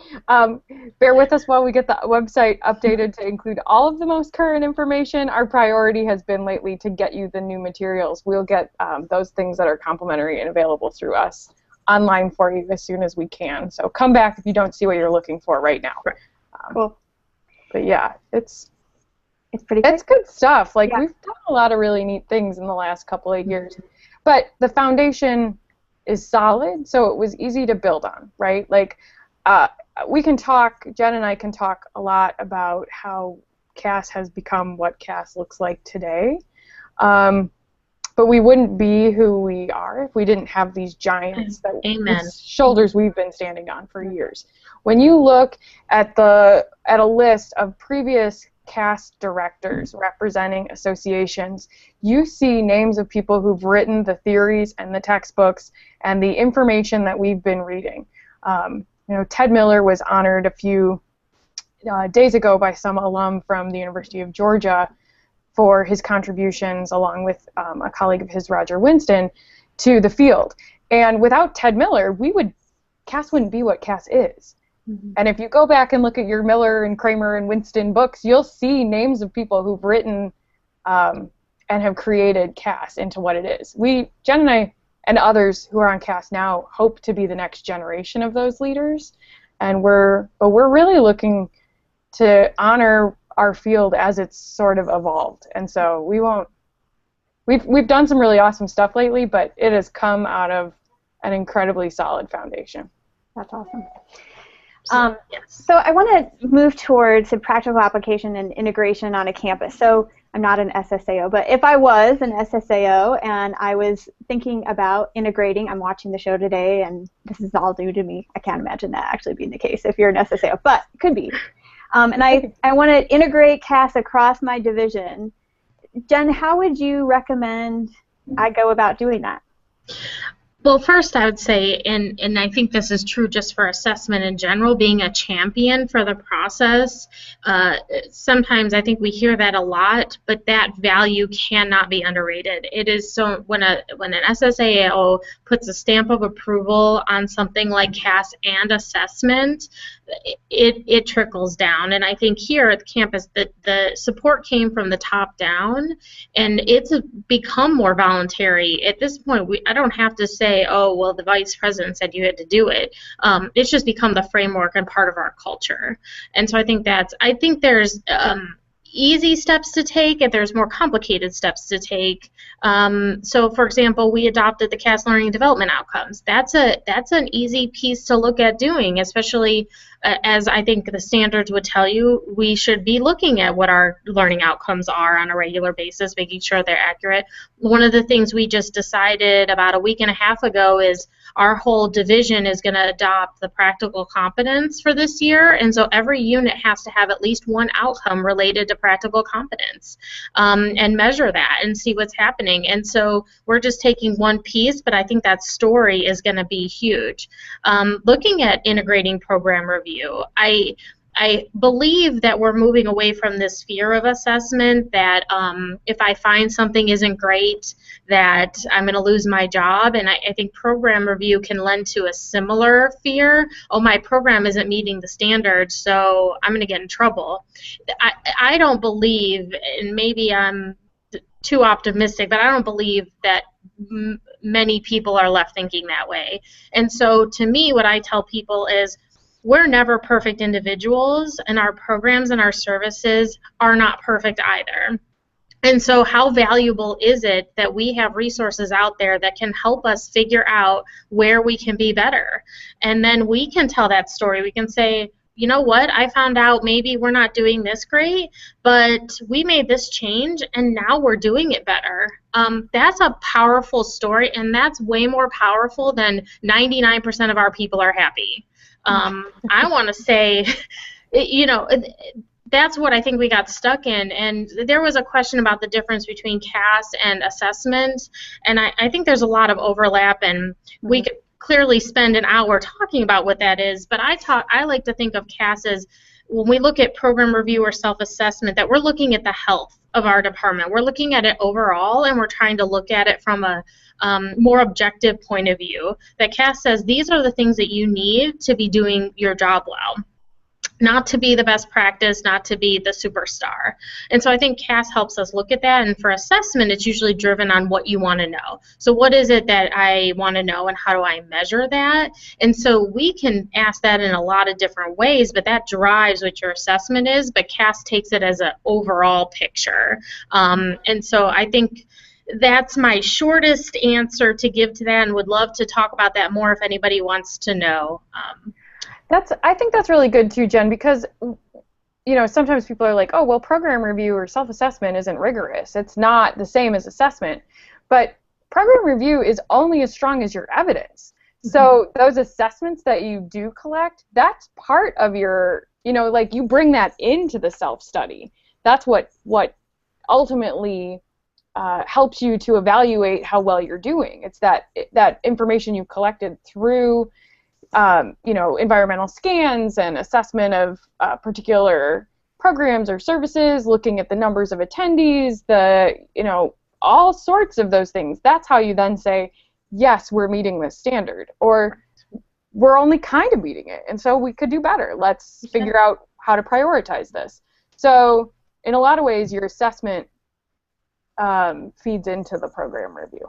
bear with us while we get the website updated to include all of the most current information. Our priority has been lately to get you the new materials. We'll get those things that are complimentary and available through us online for you as soon as we can. So come back if you don't see what you're looking for right now. Cool. But yeah, it's pretty good. It's good stuff. Like, we've done a lot of really neat things in the last couple of years. But the foundation is solid, so it was easy to build on, right? Like, we can talk, Jen and I can talk a lot about how CAS has become what CAS looks like today. But we wouldn't be who we are if we didn't have these giants, whose shoulders we've been standing on for years. When you look at a list of previous CAS directors representing associations, you see names of people who've written the theories and the textbooks and the information that we've been reading. You know, Ted Miller was honored a few days ago by some alum from the University of Georgia for his contributions, along with a colleague of his, Roger Winston, to the field. And without Ted Miller, CAS wouldn't be what CAS is. And if you go back and look at your Miller and Kramer and Winston books, you'll see names of people who've written and have created CAS into what it is. Jen and I and others who are on CAS now hope to be the next generation of those leaders, and we're really looking to honor our field as it's sort of evolved. And so we've done some really awesome stuff lately, but it has come out of an incredibly solid foundation. That's awesome. So I want to move towards the practical application and integration on a campus. So I'm not an SSAO, but if I was an SSAO and I was thinking about integrating, I'm watching the show today, and this is all new to me. I can't imagine that actually being the case if you're an SSAO, but it could be. And I want to integrate CAS across my division. Jen, how would you recommend I go about doing that? Well, first I would say, and I think this is true just for assessment in general, being a champion for the process. Sometimes I think we hear that a lot, but that value cannot be underrated. It is so, when an SSAO puts a stamp of approval on something like CAS and assessment, it trickles down. And I think here at the campus, the support came from the top down, and it's become more voluntary. At this point, I don't have to say, oh, well, the vice president said you had to do it. It's just become the framework and part of our culture. And so I think there's easy steps to take, and there's more complicated steps to take. So, for example, we adopted the CAS learning and development outcomes. That's an easy piece to look at doing, especially as I think the standards would tell you. We should be looking at what our learning outcomes are on a regular basis, making sure they're accurate. One of the things we just decided about a week and a half ago is our whole division is going to adopt the practical competence for this year, and so every unit has to have at least one outcome related to practical competence, and measure that and see what's happening. And so we're just taking one piece, but I think that story is going to be huge. Looking at integrating program review, I believe that we're moving away from this fear of assessment, that if I find something isn't great, that I'm going to lose my job. And I think program review can lend to a similar fear. Oh, my program isn't meeting the standards, so I'm going to get in trouble. I don't believe, and maybe I'm too optimistic, but I don't believe that many people are left thinking that way. And so to me, what I tell people is, we're never perfect individuals, and our programs and our services are not perfect either. And so how valuable is it that we have resources out there that can help us figure out where we can be better? And then we can tell that story. We can say, you know what, I found out maybe we're not doing this great, but we made this change and now we're doing it better. That's a powerful story, and that's way more powerful than 99% of our people are happy. I want to say, you know, that's what I think we got stuck in. And there was a question about the difference between CAS and assessment, and I think there's a lot of overlap, and we could clearly spend an hour talking about what that is, but I like to think of CAS as, when we look at program review or self-assessment, that we're looking at the health of our department. We're looking at it overall, and we're trying to look at it from a more objective point of view. That CAS says these are the things that you need to be doing your job well. Not to be the best practice, not to be the superstar. And so I think CAS helps us look at that, and for assessment, it's usually driven on what you want to know. So what is it that I want to know, and how do I measure that? And so we can ask that in a lot of different ways, but that drives what your assessment is, but CAS takes it as an overall picture. And so I think that's my shortest answer to give to that, and would love to talk about that more if anybody wants to know. I think that's really good too, Jen, because, you know, sometimes people are like, oh, well, program review or self-assessment isn't rigorous. It's not the same as assessment. But program review is only as strong as your evidence. So those assessments that you do collect, that's part of your, you know, like, you bring that into the self-study. That's what ultimately helps you to evaluate how well you're doing. It's that information you've collected through you know, environmental scans and assessment of particular programs or services, looking at the numbers of attendees, you know, all sorts of those things. That's how you then say, yes, we're meeting this standard, or we're only kind of meeting it, and so we could do better. Let's figure out how to prioritize this. So in a lot of ways, your assessment feeds into the program review.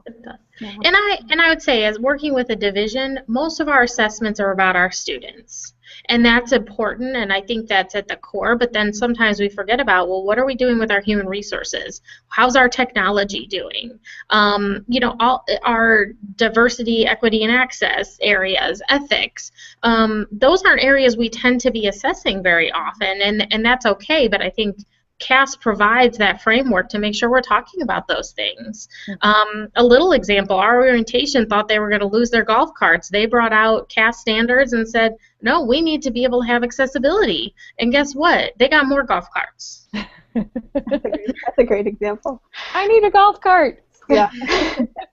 And I would say, as working with a division, most of our assessments are about our students, and that's important, and I think that's at the core. But then sometimes we forget about, well, what are we doing with our human resources? How's our technology doing? You know, all our diversity, equity, and access areas, ethics. Those aren't areas we tend to be assessing very often, and that's okay. But I think CAS provides that framework to make sure we're talking about those things. A little example, our orientation thought they were going to lose their golf carts. They brought out CAS standards and said, no, we need to be able to have accessibility. And guess what? They got more golf carts. That's a great example. I need a golf cart. Yeah.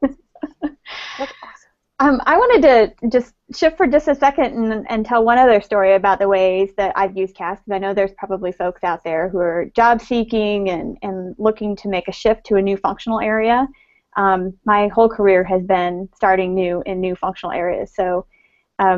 That's awesome. I wanted to just shift for just a second and tell one other story about the ways that I've used CAS, because I know there's probably folks out there who are job seeking and looking to make a shift to a new functional area. My whole career has been starting new in new functional areas. So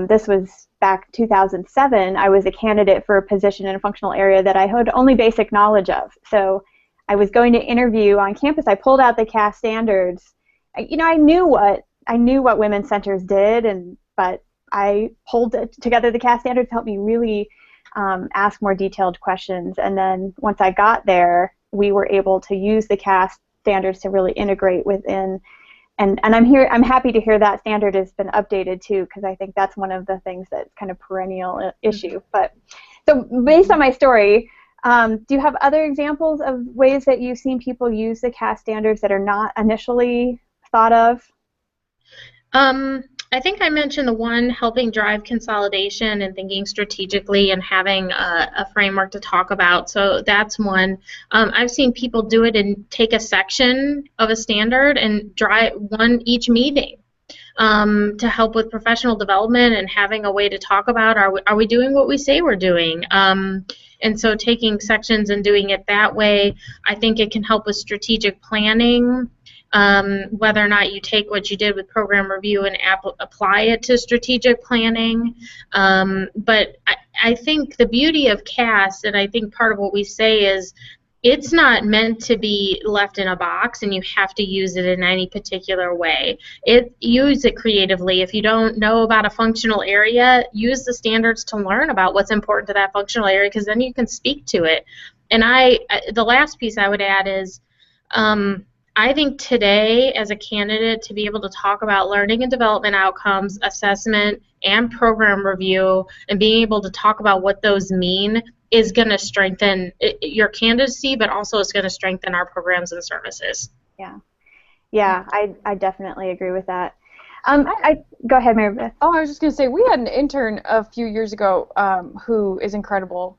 this was back 2007. I was a candidate for a position in a functional area that I had only basic knowledge of. So I was going to interview on campus. I pulled out the CAS standards. You know, I knew what women's centers did, but I pulled together the CAS standards to help me really ask more detailed questions. And then once I got there, we were able to use the CAS standards to really integrate within. And I'm happy to hear that standard has been updated too, because I think that's one of the things that's kind of perennial issue. But so based on my story, do you have other examples of ways that you've seen people use the CAS standards that are not initially thought of? I think I mentioned the one, helping drive consolidation and thinking strategically and having a framework to talk about. So that's one. I've seen people do it and take a section of a standard and drive one each meeting to help with professional development and having a way to talk about, are we doing what we say we're doing? And so taking sections and doing it that way, I think it can help with strategic planning. Whether or not you take what you did with program review and apply it to strategic planning. But I think the beauty of CAS, and I think part of what we say is, it's not meant to be left in a box and you have to use it in any particular way. Use it creatively. If you don't know about a functional area, use the standards to learn about what's important to that functional area, because then you can speak to it. And the last piece I would add is, I think today, as a candidate, to be able to talk about learning and development outcomes, assessment, and program review, and being able to talk about what those mean is going to strengthen your candidacy, but also it's going to strengthen our programs and services. Yeah, I definitely agree with that. Go ahead, Marybeth. Oh, I was just going to say, we had an intern a few years ago who is incredible,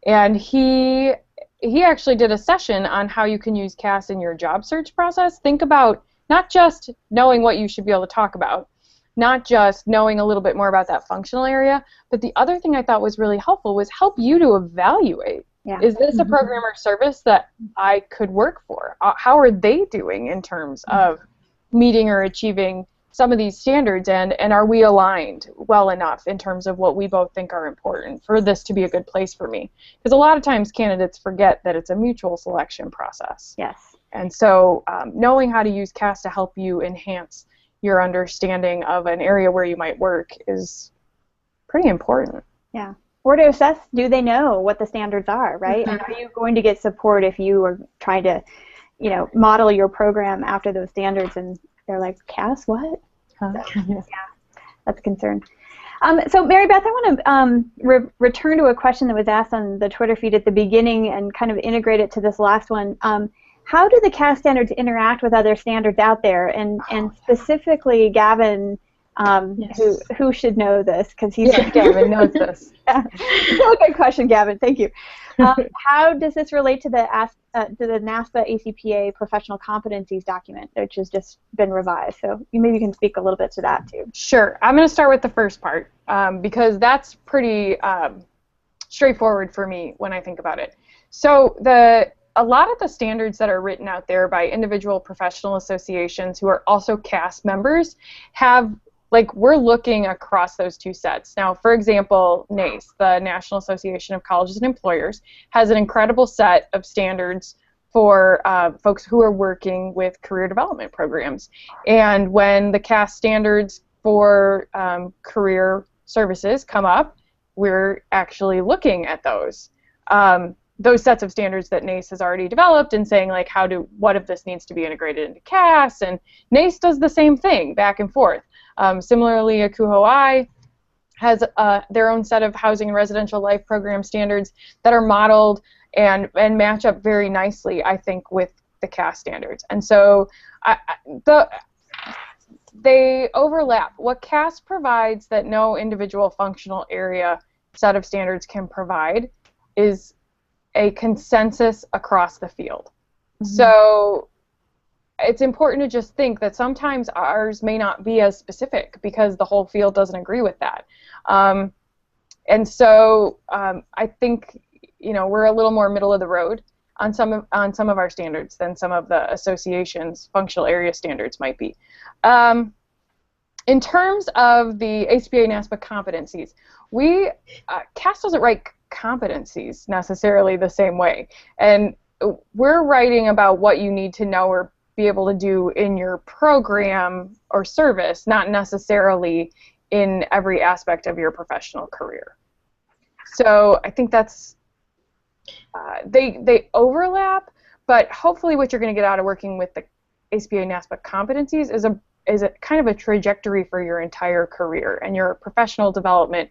and he actually did a session on how you can use CAS in your job search process. Think about not just knowing what you should be able to talk about, not just knowing a little bit more about that functional area, but the other thing I thought was really helpful was help you to evaluate. Yeah. Is this a program or service that I could work for? How are they doing in terms of meeting or achieving some of these standards, and are we aligned well enough in terms of what we both think are important for this to be a good place for me? Because a lot of times candidates forget that it's a mutual selection process. Yes. And so knowing how to use CAS to help you enhance your understanding of an area where you might work is pretty important. Yeah. Or to assess, do they know what the standards are, right? And are you going to get support if you are trying to, model your program after those standards and they're like, CAS, what? So, yeah, that's a concern. So, Marybeth, I want to return to a question that was asked on the Twitter feed at the beginning and kind of integrate it to this last one. How do the CAS standards interact with other standards out there? And specifically, Gavin, Yes. who should know this? Because he's Gavin knows this. Good question, Gavin. Thank you. How does this relate to the NASPA ACPA professional competencies document, which has just been revised? So maybe you can speak a little bit to that too. Sure. I'm going to start with the first part because that's pretty straightforward for me when I think about it. So a lot of the standards that are written out there by individual professional associations who are also CAS members have, we're looking across those two sets. Now, for example, NACE, the National Association of Colleges and Employers, has an incredible set of standards for folks who are working with career development programs. And when the CAS standards for career services come up, we're actually looking at those sets of standards that NACE has already developed and saying, what if this needs to be integrated into CAS? And NACE does the same thing back and forth. Similarly, ACUHO-I has their own set of housing and residential life program standards that are modeled and match up very nicely, I think, with the CAS standards. And so they overlap. What CAS provides that no individual functional area set of standards can provide is a consensus across the field. So it's important to just think that sometimes ours may not be as specific because the whole field doesn't agree with that. And so I think we're a little more middle of the road on some of our standards than some of the associations' functional area standards might be. In terms of the ACPA NASPA competencies, CAS doesn't write competencies necessarily the same way, and we're writing about what you need to know or be able to do in your program or service, not necessarily in every aspect of your professional career. So I think that's they overlap, but hopefully what you're going to get out of working with the ACPA NASPA competencies is a kind of a trajectory for your entire career and your professional development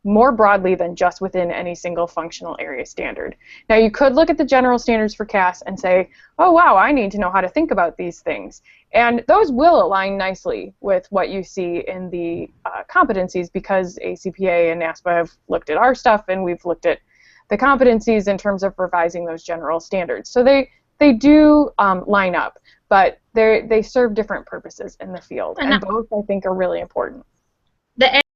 more broadly than just within any single functional area standard. Now, you could look at the general standards for CAS and say, oh, wow, I need to know how to think about these things. And those will align nicely with what you see in the competencies because ACPA and NASPA have looked at our stuff and we've looked at the competencies in terms of revising those general standards. So they do line up, but they serve different purposes in the field, and both, I think, are really important.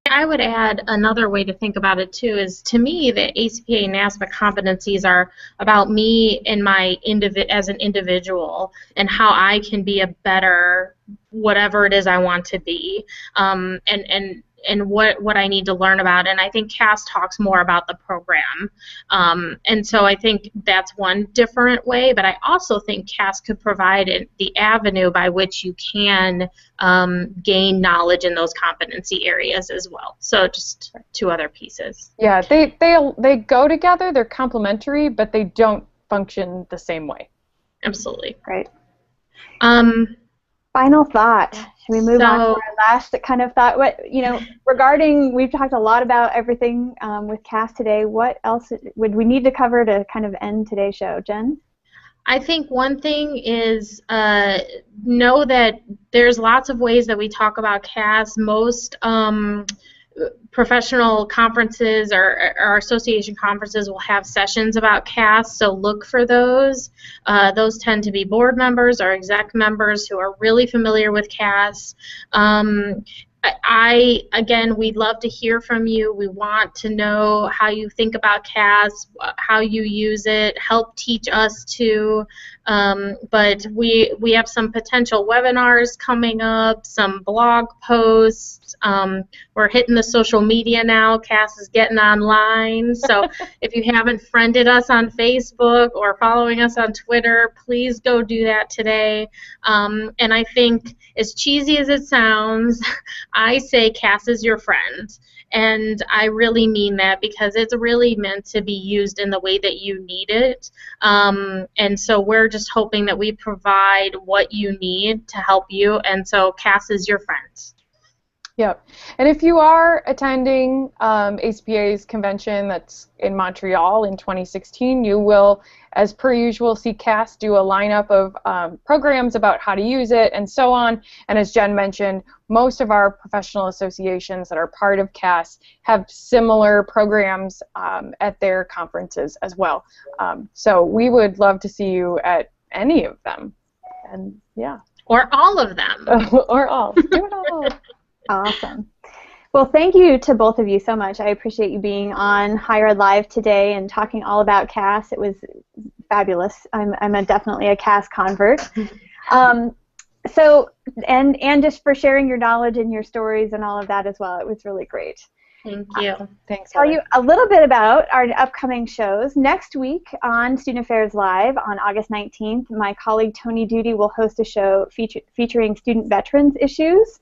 I would add another way to think about it too is, to me, the ACPA and NASPA competencies are about me and as an individual and how I can be a better whatever it is I want to be, and what I need to learn about. And I think CAS talks more about the program. And so I think that's one different way, but I also think CAS could provide the avenue by which you can gain knowledge in those competency areas as well. So just two other pieces. Yeah, they go together, they're complementary, but they don't function the same way. Absolutely. Right. Final thought. Should we move on to our last kind of thought? What, regarding, we've talked a lot about everything with CAS today. What else would we need to cover to kind of end today's show, Jen? I think one thing is know that there's lots of ways that we talk about CAS. Most professional conferences or association conferences will have sessions about CAS, so look for those. Those tend to be board members or exec members who are really familiar with CAS. Again, we'd love to hear from you. We want to know how you think about CAS, how you use it, help teach us too. But we have some potential webinars coming up, some blog posts. We're hitting the social media now. CAS is getting online. So if you haven't friended us on Facebook or following us on Twitter, please go do that today. And I think, as cheesy as it sounds, I say CAS is your friend, and I really mean that because it's really meant to be used in the way that you need it, and so we're just hoping that we provide what you need to help you, and so CAS is your friend. Yep. And if you are attending ACPA's convention that's in Montreal in 2016, you will, as per usual, see CAS do a lineup of programs about how to use it and so on. And as Jen mentioned, most of our professional associations that are part of CAS have similar programs at their conferences as well. So we would love to see you at any of them. And yeah. Or all of them. Or all. Do it all. Awesome. Well, thank you to both of you so much. I appreciate you being on Higher Ed Live today and talking all about CAS. It was fabulous. I'm definitely a CAS convert. So, and just for sharing your knowledge and your stories and all of that as well. It was really great. Thank you. Thanks. Tell you a little bit about our upcoming shows. Next week on Student Affairs Live on August 19th, my colleague Tony Duty will host a show featuring student veterans issues.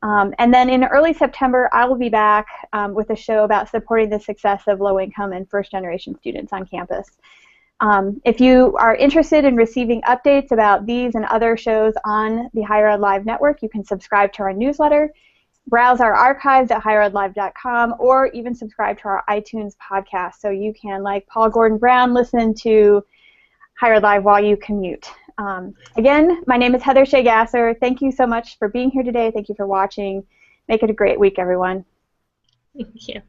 And then in early September, I will be back with a show about supporting the success of low-income and first-generation students on campus. If you are interested in receiving updates about these and other shows on the Higher Ed Live network, you can subscribe to our newsletter, browse our archives at higheredlive.com, or even subscribe to our iTunes podcast so you can, like Paul Gordon Brown, listen to Higher Ed Live while you commute. Again, my name is Heather Shea Gasser. Thank you so much for being here today. Thank you for watching. Make it a great week, everyone. Thank you.